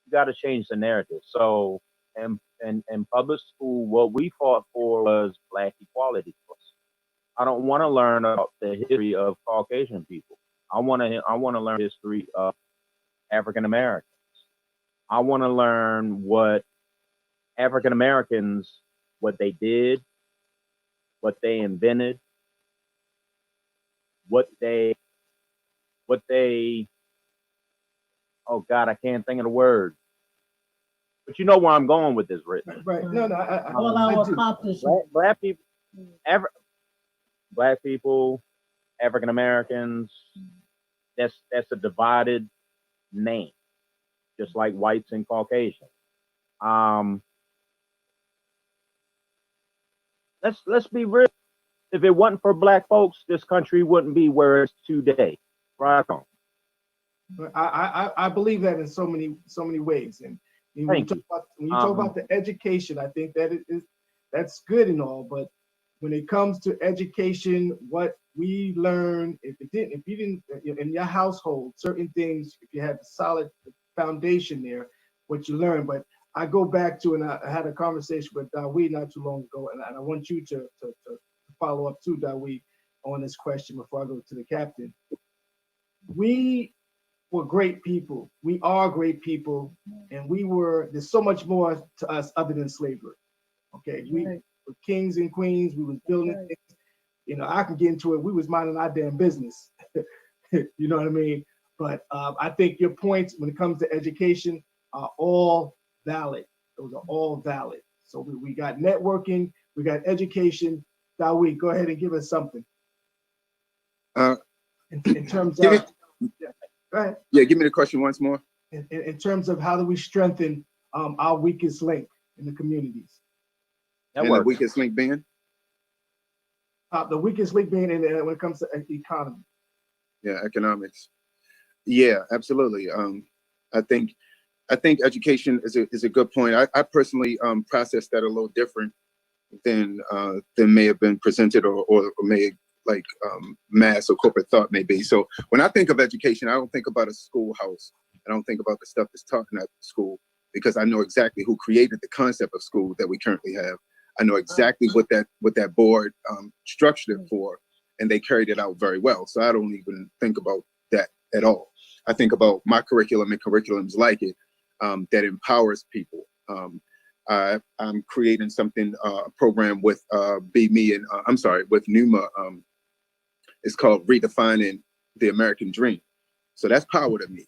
You got to change the narrative. So, in public school, what we fought for was Black equality. I don't want to learn about the history of Caucasian people. I want to learn the history of African Americans. I want to learn what African Americans, what they did, what they invented, what they oh God, I can't think of the word. But you know where I'm going with this, Rich. Right. No, All our accomplishments. Black people, Black people, African Americans, that's a divided name, just like whites and Caucasians. Let's be real. If it wasn't for black folks, this country wouldn't be where it's today. Right on. I believe that in so many ways. And when you talk about the education, I think that that's good and all, but when it comes to education, what we learn, if you didn't in your household, certain things, if you had a solid foundation there, what you learn. But I go back to, and I had a conversation with Dawid not too long ago, and I want you to follow up too, Dawid, on this question before I go to the captain. We were great people. We are great people, and there's so much more to us other than slavery. Okay, we were kings and queens. We was building things. You know, I can get into it. We was minding our damn business. You know what I mean? But I think your points when it comes to education are all valid. Those are all valid. So we got networking, we got education. Dawid, go ahead and give us something. In terms of, go ahead. Yeah, give me the question once more. In terms of how do we strengthen our weakest link in the communities? And the weakest link being? The weakest link being when it comes to the economy. Yeah, economics. Yeah, absolutely. I think education is a good point. I personally process that a little different than may have been presented or may like mass or corporate thought may be. So when I think of education, I don't think about a schoolhouse. I don't think about the stuff that's taught in that school, because I know exactly who created the concept of school that we currently have. I know exactly what that board structured it for, and they carried it out very well. So I don't even think about that at all. I think about my curriculum and curriculums like it that empowers people. I'm creating something, a program with with NUMA. It's called Redefining the American Dream. So that's power to me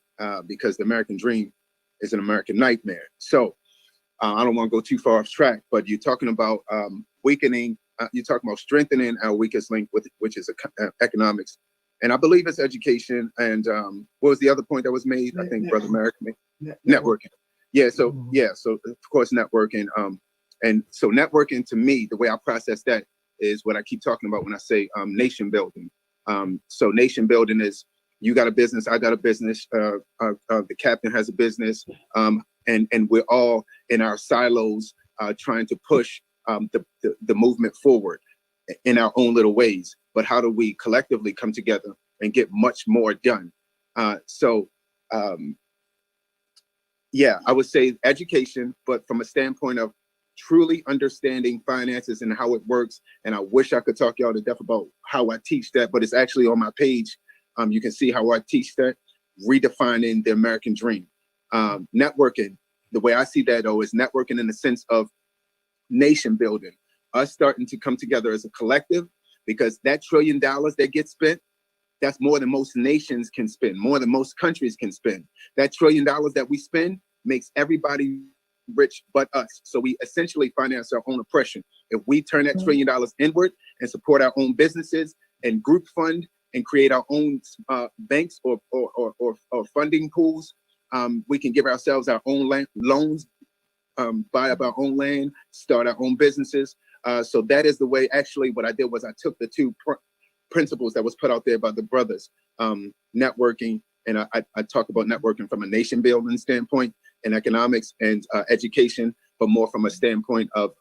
because the American dream is an American nightmare. So I don't want to go too far off track, but you're talking about weakening, you're talking about strengthening our weakest link, which is economics. And I believe it's education. And what was the other point that was made? I think Brother Merrick made networking. Yeah. So of course, networking. And so networking to me, the way I process that is what I keep talking about when I say nation building. So nation building is, you got a business, I got a business, the captain has a business, and we're all in our silos trying to push the movement forward in our own little ways. But how do we collectively come together and get much more done? Yeah, I would say education, but from a standpoint of truly understanding finances and how it works. And I wish I could talk y'all to death about how I teach that, but it's actually on my page. You can see how I teach that, redefining the American dream. Networking, the way I see that though, is networking in the sense of nation building, us starting to come together as a collective, because that $1 trillion that gets spent, that's more than most nations can spend, more than most countries can spend. That $1 trillion that we spend makes everybody rich but us. So we essentially finance our own oppression. If we turn that $1 trillion inward and support our own businesses and group fund and create our own banks or funding pools, we can give ourselves our own loans, buy up our own land, start our own businesses. So that is the way. Actually, what I did was I took the two principles that was put out there by the brothers, networking, and I talk about networking from a nation building standpoint, and economics and education, but more from a standpoint of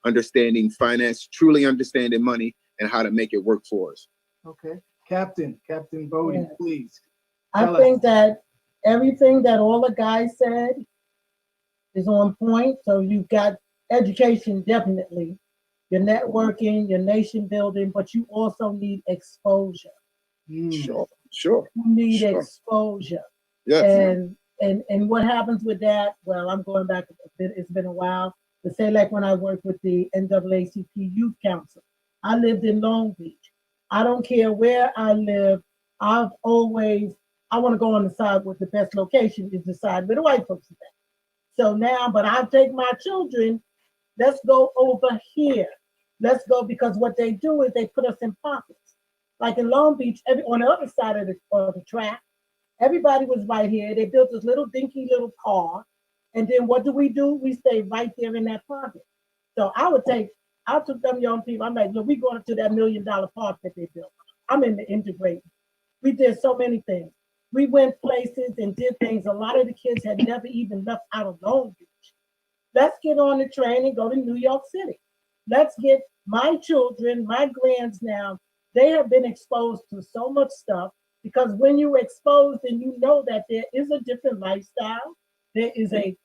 understanding finance, truly understanding money, and how to make it work for us. Okay, Captain Bodie, Yeah. please. I think that everything that all the guys said is on point. So you've got education, definitely, your networking, your nation building, but you also need exposure. Sure. You need exposure. Yes. And what happens with that? Well, I'm going back a bit. It's been a while. To say, like when I worked with the NAACP Youth Council, I lived in Long Beach. I don't care where I live. I want to go on the side with the best location is the side where the white folks are at. So now, but I'll take my children. Let's go over here. Let's go, because what they do is they put us in pockets. Like in Long Beach, on the other side of the track, everybody was right here. They built this little dinky little park. And then what do? We stay right there in that park. So I took them young people. I'm like, look, we going to that $1 million park that they built. I'm in the integrate. We did so many things. We went places and did things. A lot of the kids had never even left out of Long Beach. Let's get on the train and go to New York City. Let's get my children, my grands now, they have been exposed to so much stuff because when you're exposed and you know that there is a different lifestyle, there's a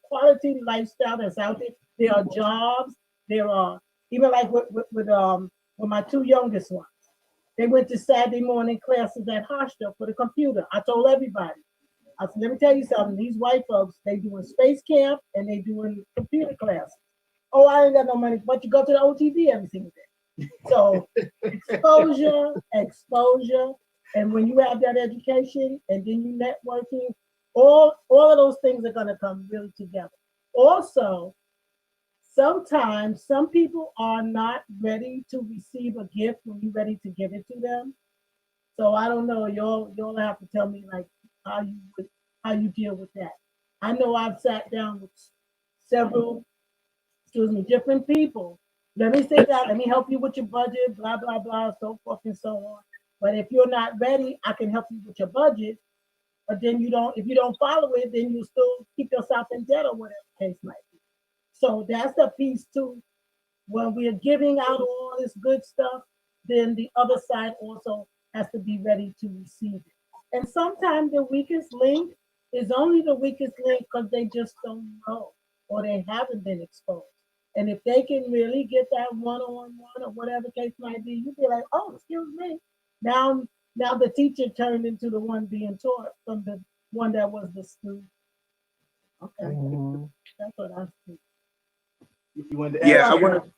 quality lifestyle that's out there. There are jobs. There are even like with my two youngest ones. They went to Saturday morning classes at Hofstra for the computer. I told everybody. I said, let me tell you something. These white folks, they doing space camp and they doing computer classes. Oh, I ain't got no money, but you go to the OTV every single day. So exposure, and when you have that education and then you networking, all of those things are gonna come really together. Also, sometimes some people are not ready to receive a gift when you're ready to give it to them. So I don't know. Y'all have to tell me like how you deal with that. I know I've sat down with several, different people. Let me sit down. Let me help you with your budget. Blah blah blah. So forth and so on. But if you're not ready, I can help you with your budget. But then you don't. If you don't follow it, then you still keep yourself in debt or whatever the case might be. So that's the piece too. When we're giving out all this good stuff, then the other side also has to be ready to receive it. And sometimes the weakest link is only the weakest link because they just don't know or they haven't been exposed. And if they can really get that one-on-one or whatever case might be, you'd be like, oh, excuse me. Now the teacher turned into the one being taught from the one that was the student. Okay, Mhm. that's what I see. You wanted to add Yeah, I something? want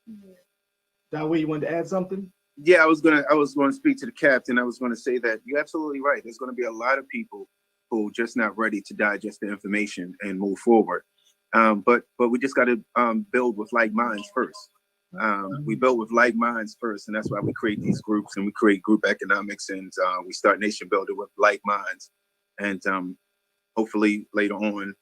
to. Dawei, you wanted to add something? Yeah, I was gonna speak to the captain. I was gonna say that you're absolutely right. There's gonna be a lot of people who are just not ready to digest the information and move forward. But we just got to build with like minds first. We build with like minds first, and that's why we create these groups and we create group economics and we start nation building with like minds, and hopefully later on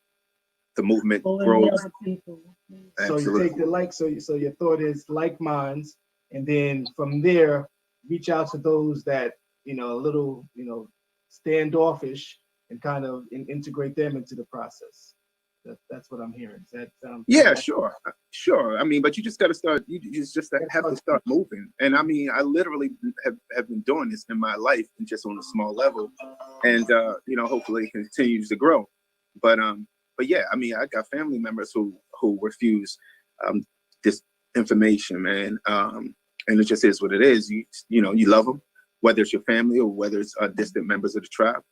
the movement Pulling the grows. other people. So you Absolutely. take the like, so your thought is like minds, and then from there, reach out to those that, a little, standoffish and kind of integrate them into the process. That's what I'm hearing. Does that sound Yeah, correct? sure. I mean, but you just got to start. You just have to start moving. And I mean, I literally have been doing this in my life, and just on a small level, and hopefully it continues to grow. But yeah, I mean, I got family members who refuse this information, man. And it just is what it is. You love them, whether it's your family or whether it's distant members of the tribe,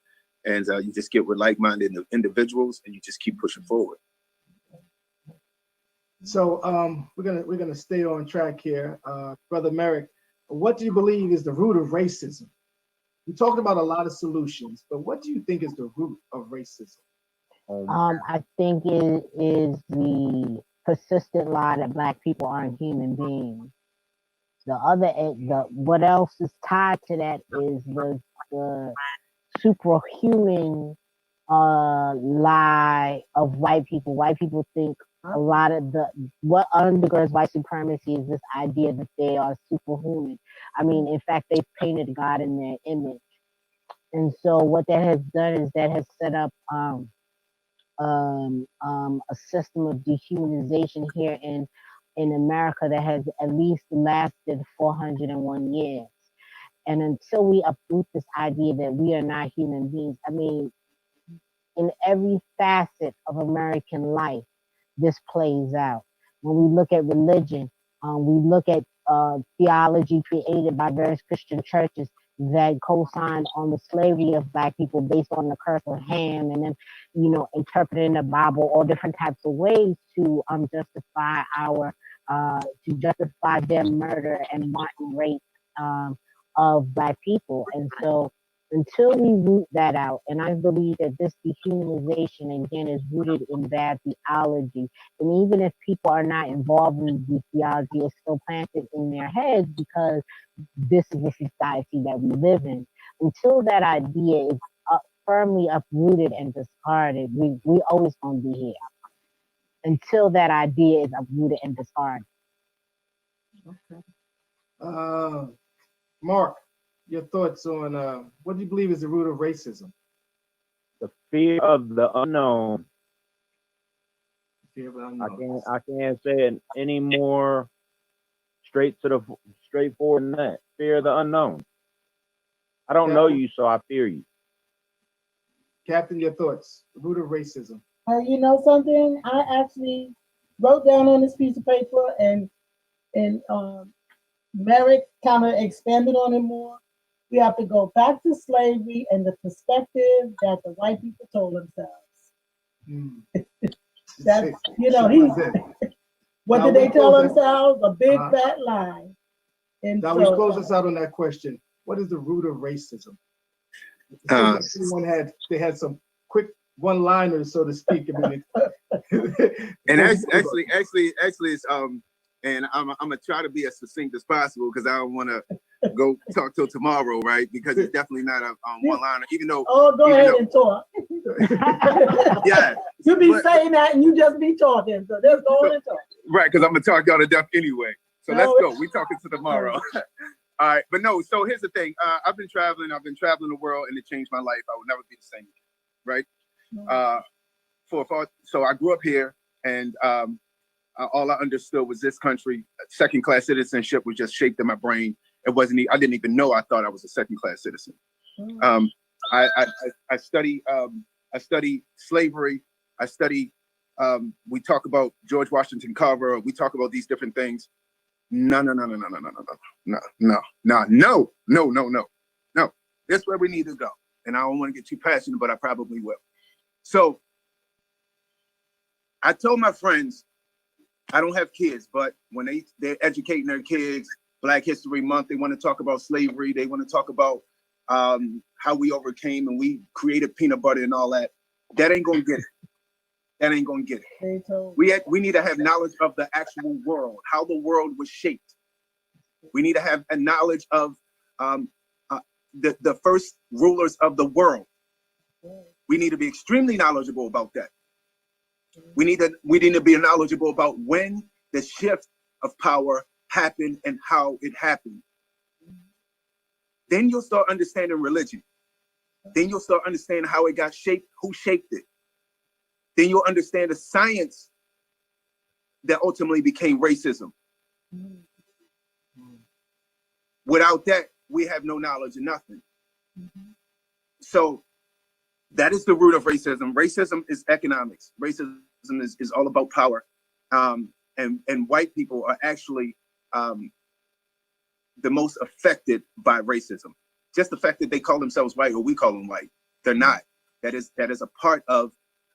and you just get with like-minded individuals, and you just keep pushing forward. So we're gonna stay on track here, Brother Merrick. What do you believe is the root of racism? We talked about a lot of solutions, but what do you think is the root of racism? I think it is the persistent lie that Black people aren't human beings. The what else is tied to that is the superhuman lie of white people. White people think a lot of what undergirds white supremacy is this idea that they are superhuman. I mean, in fact, they painted God in their image, and so what that has done is that has set up a system of dehumanization here in America that has at least lasted 401 years. And until we uproot this idea that we are not human beings, I mean, in every facet of American life, this plays out. When we look at religion, we look at theology created by various Christian churches that co-signed on the slavery of Black people based on the curse of Ham, and then, interpreting the Bible all different types of ways to justify their murder and wanton rape of Black people. And so Until we root that out, and I believe that this dehumanization again is rooted in bad theology. And even if people are not involved in the theology, it's still planted in their heads because this is the society that we live in. Until that idea is firmly uprooted and discarded, we always gonna be here. Until that idea is uprooted and discarded. Okay. Mark, your thoughts on what do you believe is the root of racism? The fear of the unknown. Fear of the unknown. I can't say it any more straightforward than that. Fear of the unknown. I don't know you, so I fear you. Captain, your thoughts. The root of racism. You know something? I actually wrote down on this piece of paper, and Merrick kind of expanded on it more. We have to go back to slavery and the perspective that the white people told themselves. That's, you know, what now did they tell themselves? A big fat lie. And now so, we close us out on that question. What is the root of racism? They had some quick one-liners, so to speak. I mean, and actually, it's and I'm gonna try to be as succinct as possible because I don't want to go talk till tomorrow, right? Because it's definitely not a one-liner, even though. Oh, go ahead and talk. Yeah, you be saying that and you just be talking, so let's go on and talk. Right, because I'm gonna talk y'all to death anyway. So let's go. We talking to tomorrow. All right, but no. So here's the thing. I've been traveling the world, and it changed my life. I will never be the same, right? So I grew up here, and all I understood was this country. Second-class citizenship was just shaped in my brain. It wasn't. I didn't even know I thought I was a second-class citizen. I study slavery. I study. We talk about George Washington Carver. We talk about these different things. No. That's where we need to go. And I don't want to get too passionate, but I probably will. So I told my friends, I don't have kids, but when they're educating their kids, Black History Month, they want to talk about slavery. They want to talk about how we overcame and we created peanut butter and all that. That ain't gonna get it. That ain't gonna get it. We need to have knowledge of the actual world, how the world was shaped. We need to have a knowledge of the first rulers of the world. We need to be extremely knowledgeable about that. We need to be knowledgeable about when the shift of power happened and how it happened. Then you'll start understanding religion. Then you'll start understanding how it got shaped, who shaped it. Then you'll understand the science that ultimately became racism. Without that, we have no knowledge of nothing. So that is the root of racism. Racism is economics. Racism is all about power. And white people are actually the most affected by racism. Just the fact that they call themselves white or we call them white, they're not. That is a part of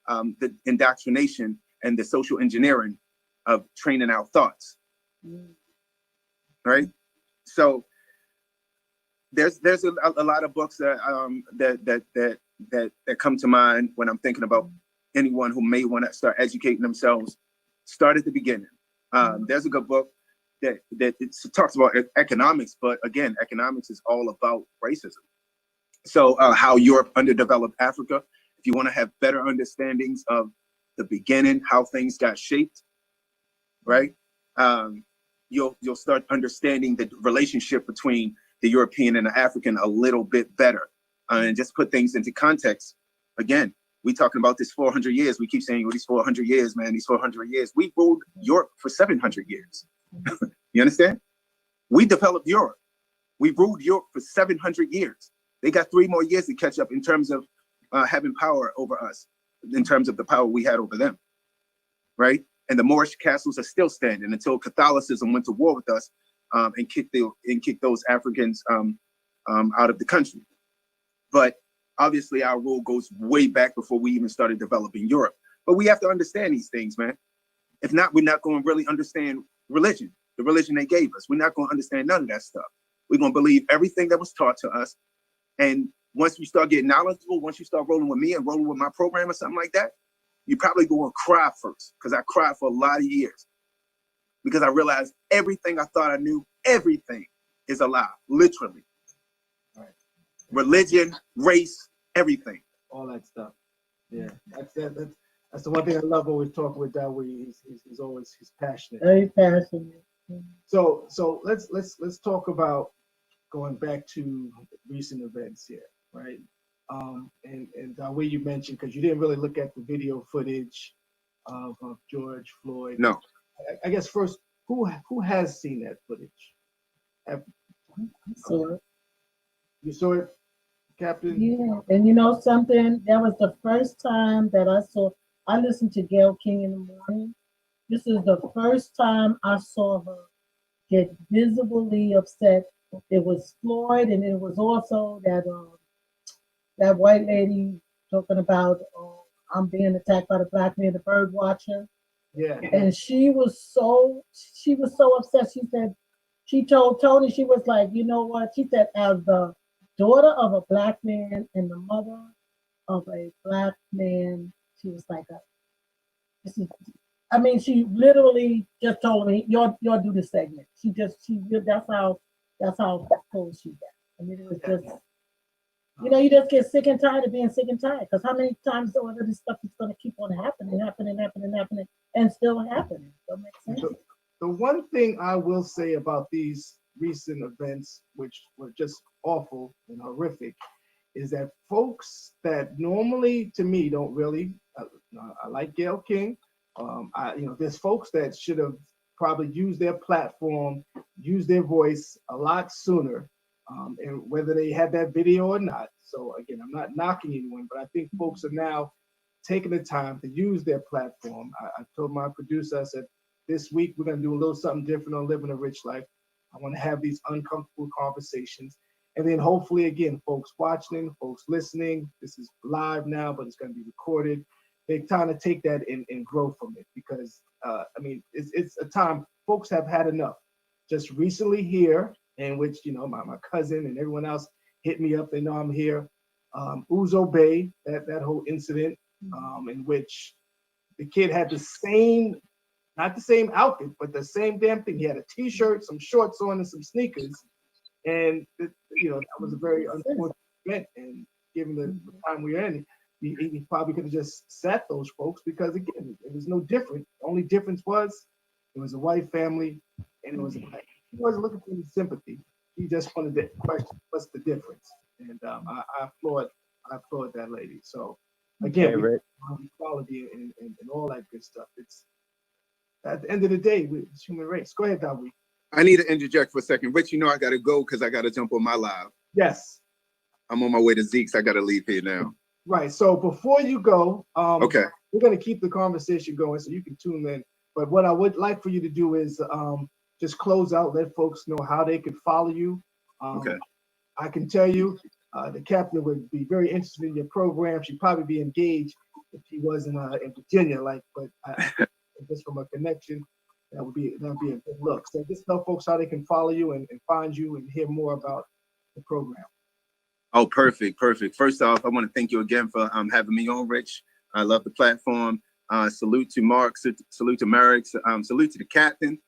the indoctrination and the social engineering of training our thoughts, right? So there's a lot of books that come to mind when I'm thinking about anyone who may want to start educating themselves. Start at the beginning. There's a good book that it talks about economics, but again, economics is all about racism. So how Europe underdeveloped Africa. If you want to have better understandings of the beginning, how things got shaped, right? You'll start understanding the relationship between the European and the African a little bit better. And just put things into context. Again, we talking about this 400 years. We keep saying, well, these 400 years, man, these 400 years. We ruled Europe for 700 years. You understand? We developed Europe. We ruled Europe for 700 years. They got 3 more years to catch up in terms of having power over us, in terms of the power we had over them, right? And the Moorish castles are still standing until Catholicism went to war with us and kicked those Africans out of the country. But obviously our rule goes way back before we even started developing Europe. But we have to understand these things, man. If not, we're not going to really understand religion, the religion they gave us. We're not going to understand none of that stuff. We're going to believe everything that was taught to us. And once you start getting knowledgeable, once you start rolling with me and rolling with my program or something like that, you probably go and cry first, because I cried for a lot of years, because I realized everything I thought I knew, everything is a lie, literally. Right. Religion, race, everything. All that stuff. Yeah, that's the one thing I love always talking with Dawee. He's passionate. Very passionate. So let's talk about going back to recent events here, right? And Dawee, you mentioned, because you didn't really look at the video footage of George Floyd. No. I guess first, who has seen that footage? So, You saw it, Captain? yeah, and you know something? That was the first time that I listened to Gayle King in the morning. This is the first time I saw her get visibly upset. It was Floyd, and it was also that white lady talking about I'm being attacked by the black man, the bird watcher. Yeah. And she was so upset. She said, she told Tony, she was like, you know what? She said, as the daughter of a black man and the mother of a black man, she was like, she literally just told me, y'all do the segment. That's how cool she got. I mean, it was just, you just get sick and tired of being sick and tired. Because how many times all of this stuff is going to keep on happening, and still happening? That makes sense. The one thing I will say about these recent events, which were just awful and horrific, is that folks that normally, to me, don't really, I like Gayle King. There's folks that should have probably used their platform, used their voice a lot sooner, and whether they had that video or not. So again, I'm not knocking anyone, but I think folks are now taking the time to use their platform. I told my producer, I said, this week we're going to do a little something different on Living a Rich Life. I want to have these uncomfortable conversations. And then hopefully, again, folks watching, folks listening, this is live now, but it's going to be recorded. They're trying to take that and grow from it, because, it's a time folks have had enough. Just recently here, in which, my cousin and everyone else hit me up. They know I'm here. Uzo Bay, that whole incident, in which the kid had the same, not the same outfit, but the same damn thing. He had a t-shirt, some shorts on, and some sneakers. And, that was a very unfortunate event. And given the time we're in, he probably could have just sat those folks, because, again, it was no different. The only difference was it was a white family and it was a black. He wasn't looking for any sympathy. He just wanted to question what's the difference. And I applaud that lady. So, again, equality and all that good stuff. It's at the end of the day, it's human race. Go ahead, Dawee. I need to interject for a second. Rich, I got to go because I got to jump on my live. Yes. I'm on my way to Zeke's. I got to leave here now. Right. So before you go, okay, we're going to keep the conversation going so you can tune in. But what I would like for you to do is just close out, let folks know how they could follow you. Okay. I can tell you the captain would be very interested in your program. She'd probably be engaged if she was in Virginia, but just from a connection, that would be a good look. So just tell folks how they can follow you and find you and hear more about the program. Oh, perfect. First off, I want to thank you again for having me on, Rich. I love the platform. Salute to Mark, salute to Merrick, salute to the captain.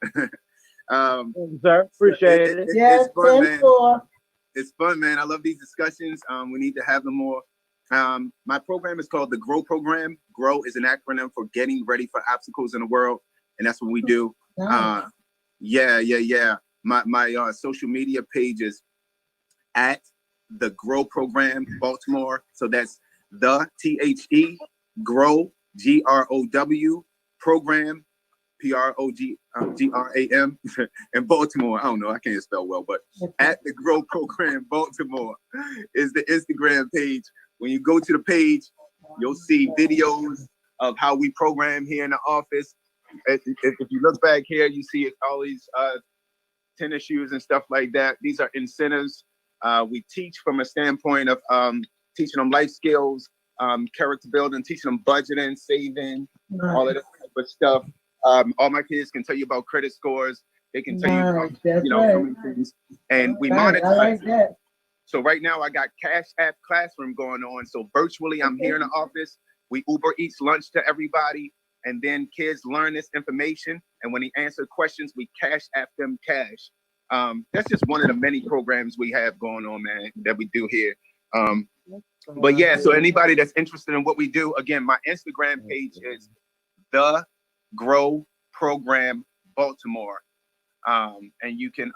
Sir, appreciate it. Yes, it's fun, man. It's fun, man. I love these discussions. We need to have them more. My program is called the GROW program. GROW is an acronym for Getting Ready for Obstacles in the World, and that's what we do. Nice. Yeah. My social media page is at the GROW program Baltimore. So that's the THE GROW GROW program PROGRAM in Baltimore. I don't know, I can't spell well, but at the GROW program Baltimore is the Instagram page. When you go to the page, you'll see videos of how we program here in the office. If you look back here, you see all these tennis shoes and stuff like that. These are incentives. We teach from a standpoint of teaching them life skills, character building, teaching them budgeting, saving, all of that type of stuff. All my kids can tell you about credit scores. They can tell you, so many things. And we monetize. I like that. So right now I got Cash App Classroom going on. So virtually I'm here in the office. We Uber Eats lunch to everybody, and then kids learn this information. And when they answer questions, we Cash App them cash. That's just one of the many programs we have going on, man, that we do here. But yeah, so anybody that's interested in what we do, again, my Instagram page is The Grow Program Baltimore. And you can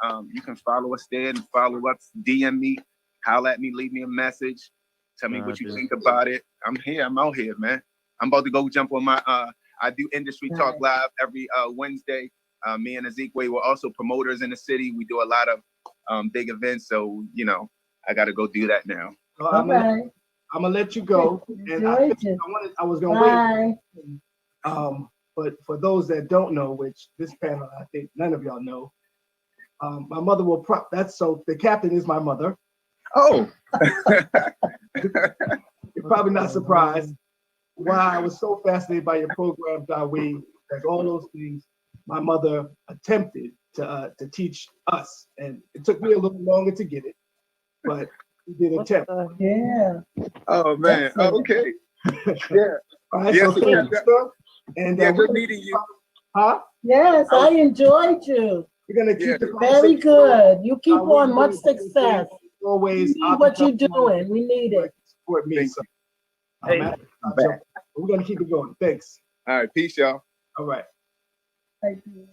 follow us there and follow us, DM me, holler at me, leave me a message, tell me what you think about it. I'm out here, man. I'm about to go jump on my I do Industry Talk Live every Wednesday. Me and Ezekiel were also promoters in the city. We do a lot of big events, so you know, I gotta go do that now. I'm gonna let you go. And I was gonna wait. But for those that don't know, which this panel, I think none of y'all know, my mother will so the captain is my mother. Oh. You're probably not surprised why I was so fascinated by your program, Dawee, because all those things my mother attempted to teach us. And it took me a little longer to get it, but we did attempt. Yeah. Oh man. Oh, okay. Yeah. All right, Yes, so thank you, sir. And yeah, good meeting you. Huh? Yes, I enjoyed you. We're gonna keep the Very good. You keep We're on much doing success. always. We need what you're doing. We need it. Support me. So, Hey, we're gonna keep it going. Thanks. All right, peace, y'all. All right. Thank you.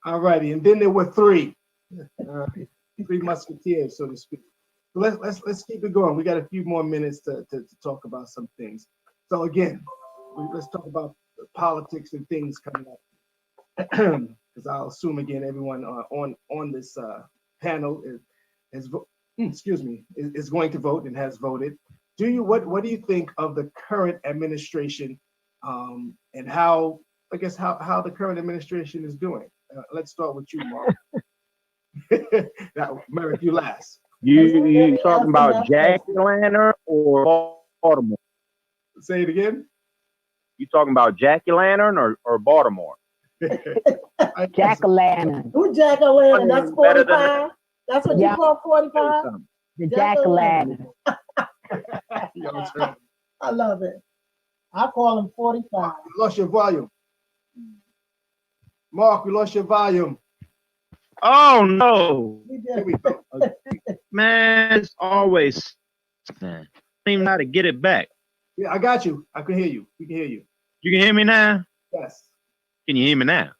All righty. And then there were three musketeers, so to speak. So let's keep it going. We got a few more minutes to talk about some things. So again, let's talk about politics and things coming up. Because I'll assume again everyone on this panel is going to vote and has voted. What do you think of the current administration and how the current administration is doing? Let's start with you, Mark. Now, Merrick, you last. You talking about Jack Atlanta or Baltimore? Say it again. You talking about Jack-o'-lantern or Baltimore? Jack-o'-lantern. Who Jack-o'-lantern? That's Better than 45? That's what you call 45? The Jack-o'-lantern. I love it. I call him 45. You lost your volume. Mark, we lost your volume. Oh no, Here we go. man! It's always man. I don't even know how to get it back. Yeah, I got you. I can hear you. We can hear you. You can hear me now? Yes. Can you hear me now?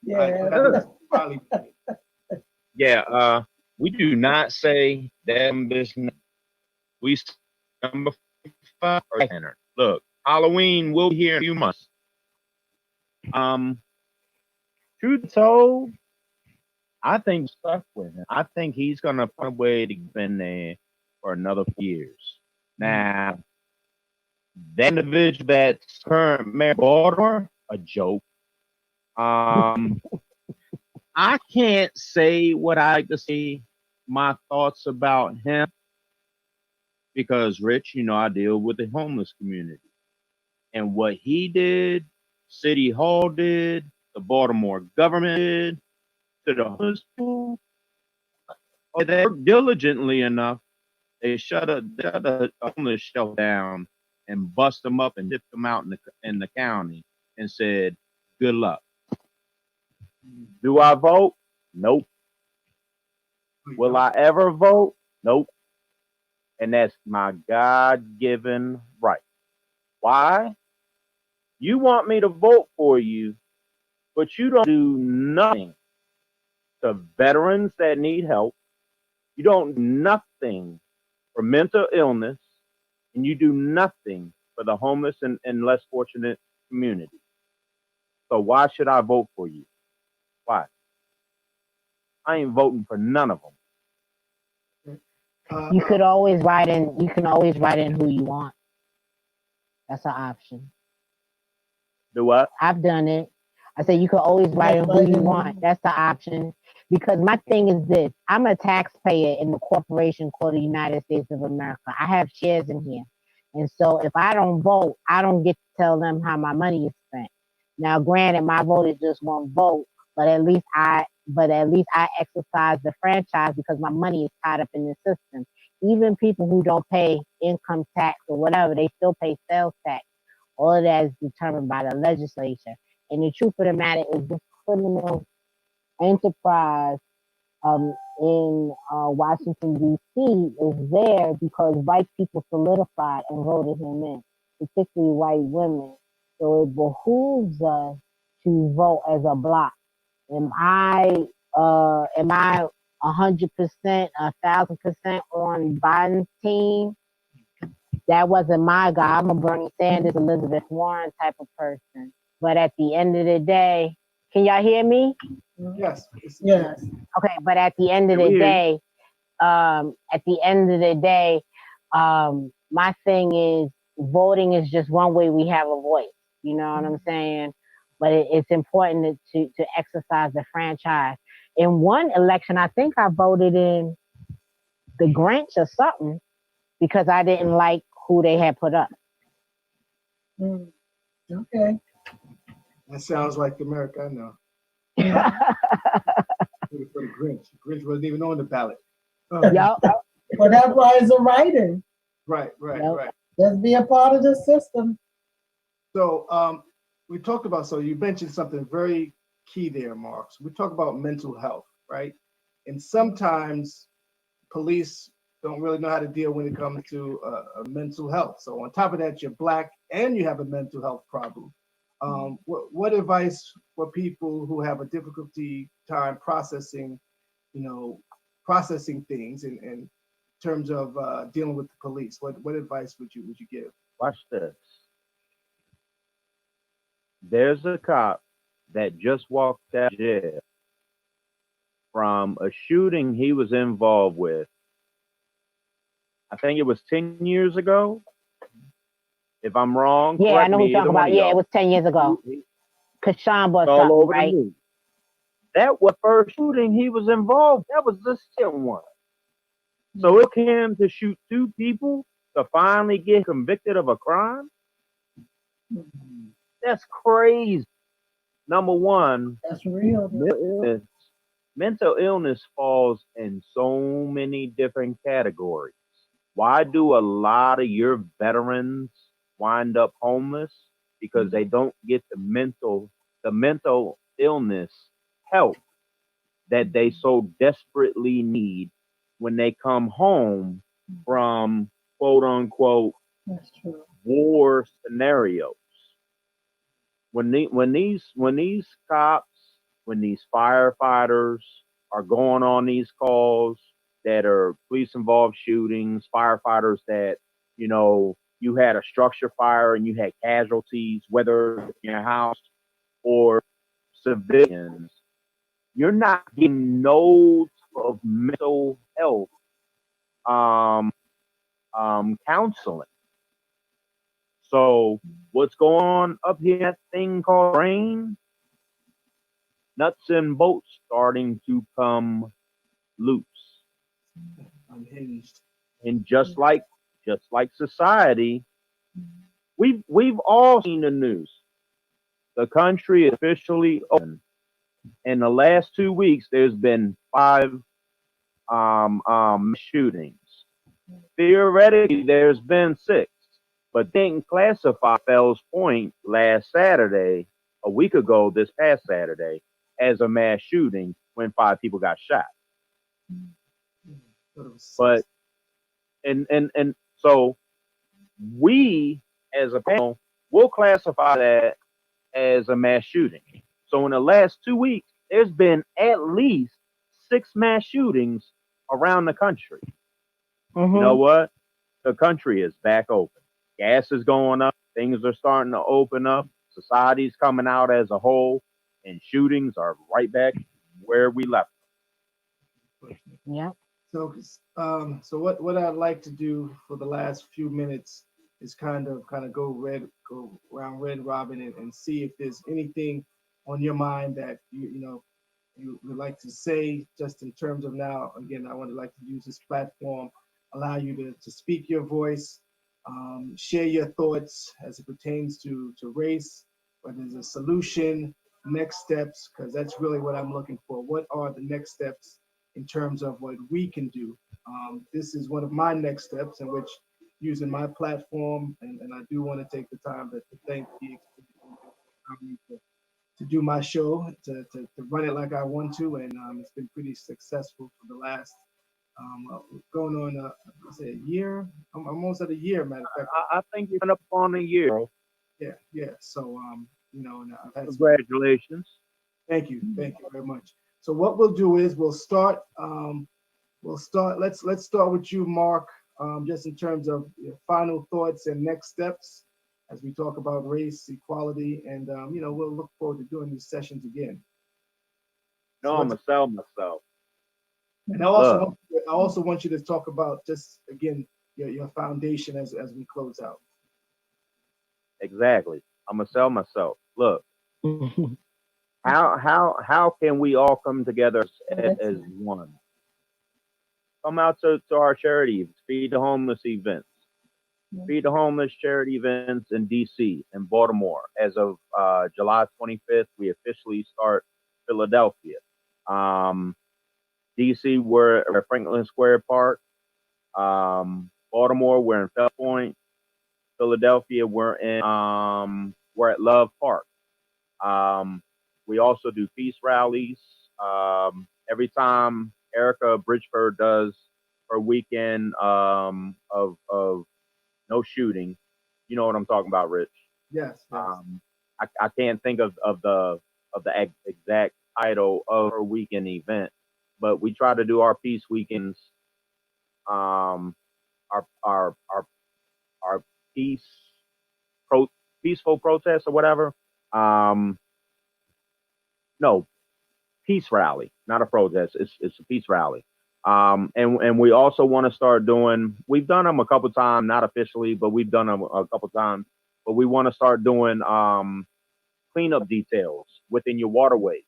Yeah. Yeah. We do not say damn business. We say number 5 or Jack-o'-lantern. Look, Halloween will be here in a few months. Truth be told, I think stuck with him. I think he's gonna find a way to get in there for another few years. Now, the individual that's current mayor of Baltimore, a joke. I can't say what I like to say, my thoughts about him, because Rich, you know, I deal with the homeless community. And what he did, City Hall did, the Baltimore government did, to the homeless people, they worked diligently enough. They shut a homeless shelter down and bust them up and dipped them out in the county and said, good luck. Do I vote? Nope. Will I ever vote? Nope. And that's my God-given right. Why? You want me to vote for you, but you don't do nothing to veterans that need help. You don't do nothing for mental illness, and you do nothing for the homeless and less fortunate community. So why should I vote for you? Why? I ain't voting for none of them. You could always write in. You can always write in who you want. That's an option. Do what? I've done it. I said you could always write in who you want. That's the option. Because my thing is this: I'm a taxpayer in the corporation called the United States of America. I have shares in here, and so if I don't vote, I don't get to tell them how my money is spent. Now, granted, my vote is just one vote, but at least I exercise the franchise because my money is tied up in the system. even people who don't pay income tax or whatever, they still pay sales tax. All of that is determined by the legislature. And the truth of the matter is this criminal enterprise in Washington, D.C. is there because white people solidified and voted him in, particularly white women. So it behooves us to vote as a block. Am I 100%, 1,000% on Biden's team? That wasn't my guy. I'm a Bernie Sanders, Elizabeth Warren type of person. But at the end of the day, can y'all hear me? Yes. Yes. Okay, but at the end of Yeah, we the hear you. day, my thing is voting is just one way we have a voice. You know what I'm saying? But it's important to exercise the franchise. In one election, I think I voted in the Grinch or something because I didn't like who they had put up. Mm. Okay. That sounds like the America I know. Voted for the Grinch. The Grinch wasn't even on the ballot. Yup. Well, that's why it's a writing. Right. Yep. Just be a part of the system. So we talked about, so you mentioned something very key there, Mark. So we talk about mental health, right? And sometimes police don't really know how to deal when it comes to mental health. So on top of that, you're Black and you have a mental health problem. What advice for people who have a difficulty time processing, processing things in terms of dealing with the police? What advice would you give? Watch this. There's a cop that just walked out of jail from a shooting he was involved with. I think it was 10 years ago. If I'm wrong, Yeah, I correct know me, what you're talking either one about. of Yeah, y'all. it was 10 years ago. It's Cause Sean bought all something, over right? the news. That was the first shooting he was involved. That was the second one. So it took him to shoot two people to finally get convicted of a crime. That's crazy. Number one, That's real. mental illness falls in so many different categories. Why do a lot of your veterans wind up homeless? Because they don't get the mental illness help that they so desperately need when they come home from quote unquote That's true. war scenarios. When these cops, when these firefighters are going on these calls that are police involved shootings, firefighters that, you had a structure fire and you had casualties, whether in your house or civilians, you're not getting no type of mental health counseling. So what's going on up here, that thing called brain? Nuts and bolts starting to come loose. Unhinged. And just like society, we've all seen the news. The country is officially open. In the last 2 weeks, there's been 5 shootings. Theoretically, there's been 6, but didn't classify Fells Point last Saturday, a week ago, this past Saturday, as a mass shooting when 5 people got shot. But and so we as a panel will classify that as a mass shooting. So in the last 2 weeks, there's been at least 6 mass shootings around the country. Mm-hmm. You know what? The country is back open. Gas is going up. Things are starting to open up. Society's coming out as a whole, and shootings are right back where we left them. Yeah. So, what I'd like to do for the last few minutes is kind of go around red robin and see if there's anything on your mind that you would like to say, just in terms of now. Again, I would like to use this platform, allow you to speak your voice, share your thoughts as it pertains to race, whether there's a solution, next steps, because that's really what I'm looking for. What are the next steps in terms of what we can do. This is one of my next steps in which using my platform, and I do want to take the time to thank the to do my show, to run it like I want to, and it's been pretty successful for the last going on I say a year. I'm almost at a year, matter of fact. I think you're up on a year, bro. Yeah. So you know, and I've had some, Congratulations. thank you very much. So what we'll do is we'll start. Let's start with you, Mark. Just in terms of your final thoughts and next steps as we talk about race equality, and you know, we'll look forward to doing these sessions again. No, I'm gonna sell myself. And I also want you to talk about just again your foundation as we close out. Exactly. I'm gonna sell myself. Look, how can we all come together as one? Come out to our charity, Feed the Homeless events. Feed the Homeless charity events in DC and Baltimore. As of July 25th, we officially start Philadelphia. DC, we're at Franklin Square Park. Baltimore, we're in Fell Point. Philadelphia, we're at Love Park. We also do peace rallies. Every time Erica Bridgeford does her weekend of no shooting, you know what I'm talking about, Rich. Yes. I can't think of the exact title of her weekend event, but we try to do our peace weekends, our peaceful protests or whatever. No, peace rally, not a protest. It's a peace rally. And we also want to start doing. We've done them a couple times, not officially, but we've done them a couple times. But we want to start doing cleanup details within your waterways.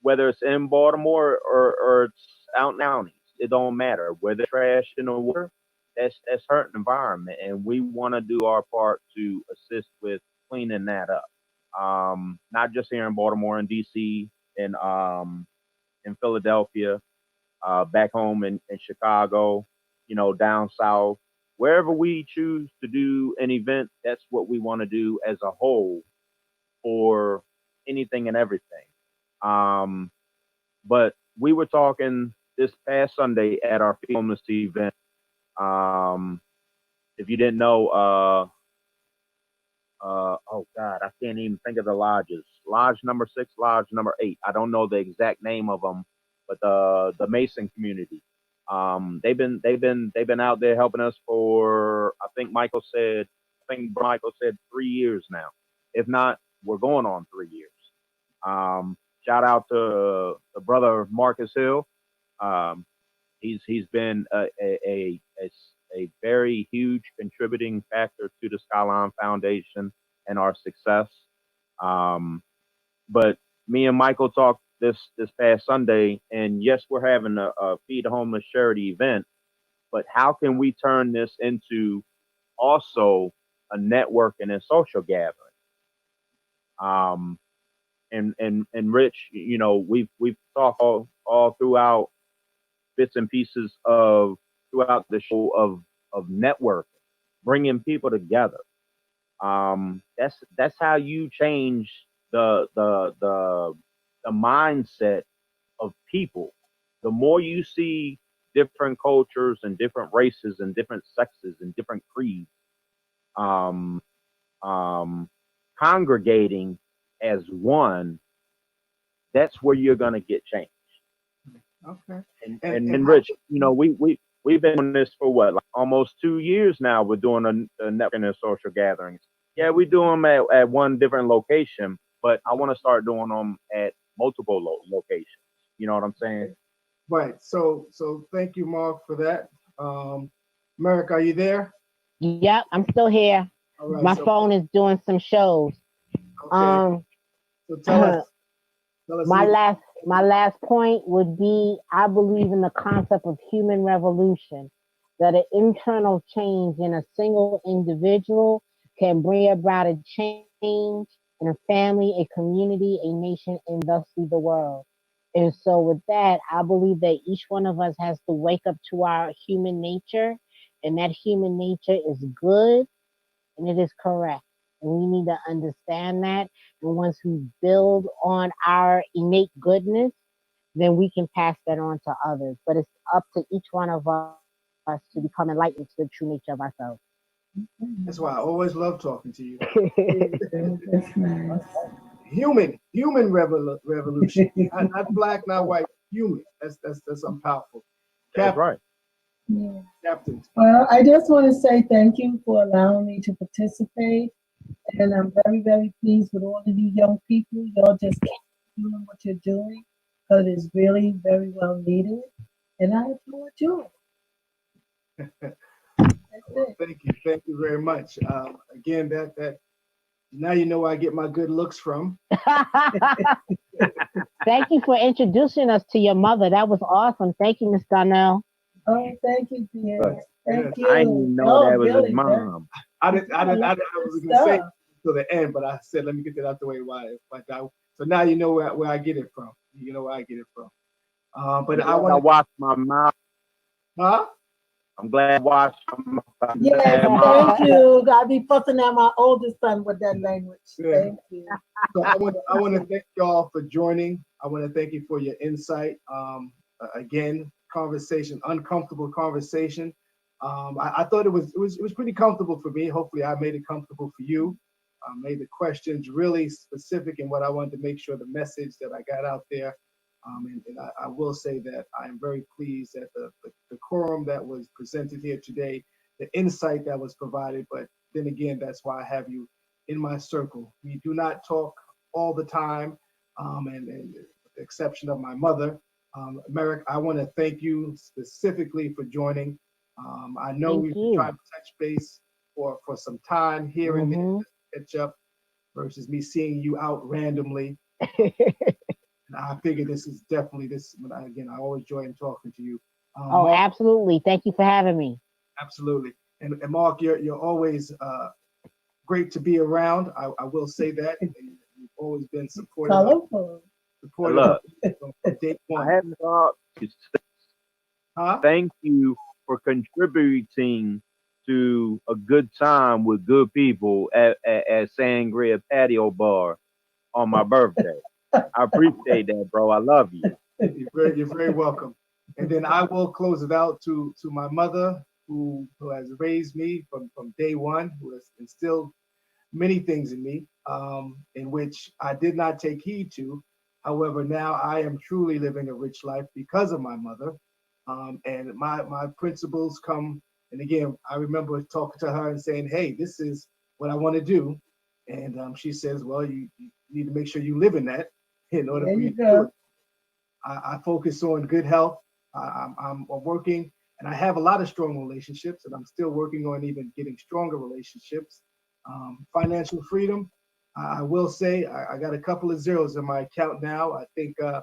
Whether it's in Baltimore or it's out in counties, it don't matter. Where the trash in the water, that's hurting the environment, and we want to do our part to assist with cleaning that up. Not just here in Baltimore and DC and in Philadelphia, back home in Chicago, you know, down south, wherever we choose to do an event, that's what we want to do as a whole for anything and everything. But we were talking this past Sunday at our homeless event. If you didn't know, oh God, I can't even think of the lodges. Lodge number 6, lodge number 8. I don't know the exact name of them, but the Mason community. They've been out there helping us for, I think Michael said 3 years now. If not, we're going on 3 years. Shout out to the brother Marcus Hill. He's been a very huge contributing factor to the Skyline Foundation and our success. But me and Michael talked this past Sunday, and yes, we're having a Feed the Homeless charity event, but how can we turn this into also a networking and social gathering? And Rich, you know, we've talked all throughout bits and pieces throughout the show of networking, bringing people together. That's how you change the mindset of people. The more you see different cultures and different races and different sexes and different creeds congregating as one, that's where you're gonna get change. Okay. And Rich, you know, we've been doing this for what, like almost 2 years now. We're doing a networking and social gatherings. Yeah, we do them at one different location, but I want to start doing them at multiple locations. You know what I'm saying? Right. So thank you, Mark, for that. Merrick, are you there? Yep, I'm still here. All right. My phone is doing some shows. Okay. So tell us. My last point would be, I believe in the concept of human revolution, that an internal change in a single individual can bring about a change in a family, a community, a nation, and thusly the world. And so, with that, I believe that each one of us has to wake up to our human nature, and that human nature is good and it is correct. And we need to understand that. And once we build on our innate goodness, then we can pass that on to others. But it's up to each one of us to become enlightened to the true nature of ourselves. That's why I always love talking to you. That's nice. Human revolution. Not black, not white. Human. That's something powerful. That's right. Yeah. Captain. Well, I just want to say thank you for allowing me to participate. And I'm very, very pleased with all of you young people. Y'all just keep doing what you're doing because it is really very well needed. And I applaud you. That's it. Thank you very much. Again, that now you know where I get my good looks from. Thank you for introducing us to your mother. That was awesome. Thank you, Miss Donnell. Oh, thank you, dear. Thank you. I didn't even know Oh, that was really, his mom. I was gonna say stuff. to the end, but I said let me get that out the way. So now you know where I get it from. You know where I get it from. But I I want watched my mouth. to, huh? I'm glad I watched my Yes, mouth. thank you. I be fussing at my oldest son with that language. Yeah. Thank you. So I want to thank y'all for joining. I want to thank you for your insight. Again, conversation, uncomfortable conversation. I thought it was pretty comfortable for me. Hopefully, I made it comfortable for you. I made the questions really specific in what I wanted to make sure the message that I got out there. And I will say that I am very pleased at the quorum that was presented here today, the insight that was provided. But then again, that's why I have you in my circle. We do not talk all the time, and with the exception of my mother. Merrick, I want to thank you specifically for joining. I know Thank we've been you. trying to touch base for some time here and there, Mhm. catch up versus me seeing you out randomly. And I figure this is definitely this. Again, I always enjoy talking to you. Oh, Mark, absolutely. Thank you for having me. absolutely. And Mark, you're always great to be around. I will say that. And you've always been supportive Colorful. Look, from day I one. haven't thought to say Huh? thank you for contributing to a good time with good people at Sangria Patio Bar on my birthday. I appreciate that, bro. I love you. You're very welcome. And then I will close it out to my mother, who has raised me from day one, who has instilled many things in me, in which I did not take heed to. However, now I am truly living a rich life because of my mother. And my principles come, and again, I remember talking to her and saying, hey, this is what I want to do. And she says, well, you need to make sure you live in that in order There for you you to do go. it. I focus on good health. I'm working, and I have a lot of strong relationships, and I'm still working on even getting stronger relationships. Financial freedom. I will say I got a couple of zeros in my account now. I think I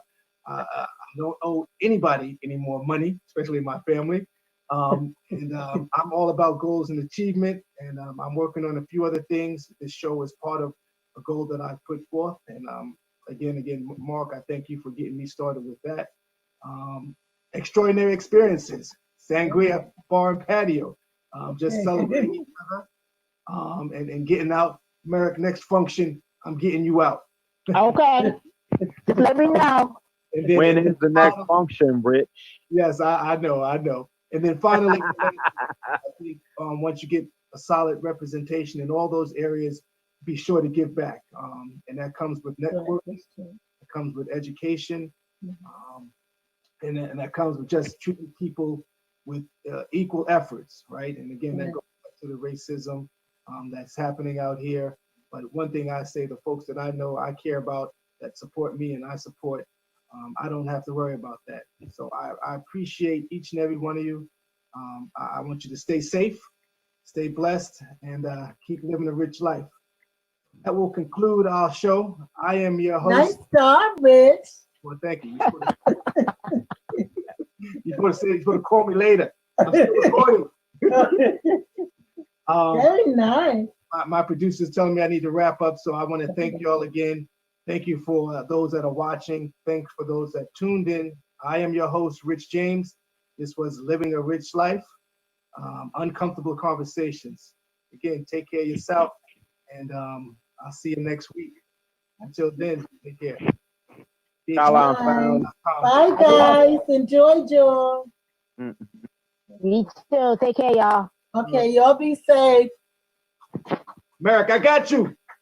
don't owe anybody any more money, especially my family. And I'm all about goals and achievement, and I'm working on a few other things. This show is part of a goal that I put forth, and again, Mark, I thank you for getting me started with that. Extraordinary experiences, Sangria Bar and Patio, just celebrating each other, and getting out. Merrick, next function, I'm getting you out. Okay. Just let me know. And then, When and is then the next finally- function, Rich? Yes, I know. And then finally, I think once you get a solid representation in all those areas, be sure to give back. And that comes with networking, it comes with education, and that comes with just treating people with equal efforts, right? And again, that Right. goes back to the racism that's happening out here. But one thing I say, the folks that I know, I care about, that support me and I support, I don't have to worry about that. So I appreciate each and every one of you. I want you to stay safe, stay blessed, and keep living a rich life. That will conclude our show. I am your Nice host. job, Rich. Well, thank you. You're supposed to call me later. I'm still recording. Very nice. My producer's telling me I need to wrap up, so I want to thank y'all again. Thank you for those that are watching. Thanks for those that tuned in. I am your host, Rich James. This was Living a Rich Life, Uncomfortable Conversations. Again, take care of yourself, and I'll see you next week. Until then, take care. Skyline Bye. Found. Bye, guys. Enjoy, Joy. Me too. Take care, y'all. Okay, y'all be safe. Merrick, I got you.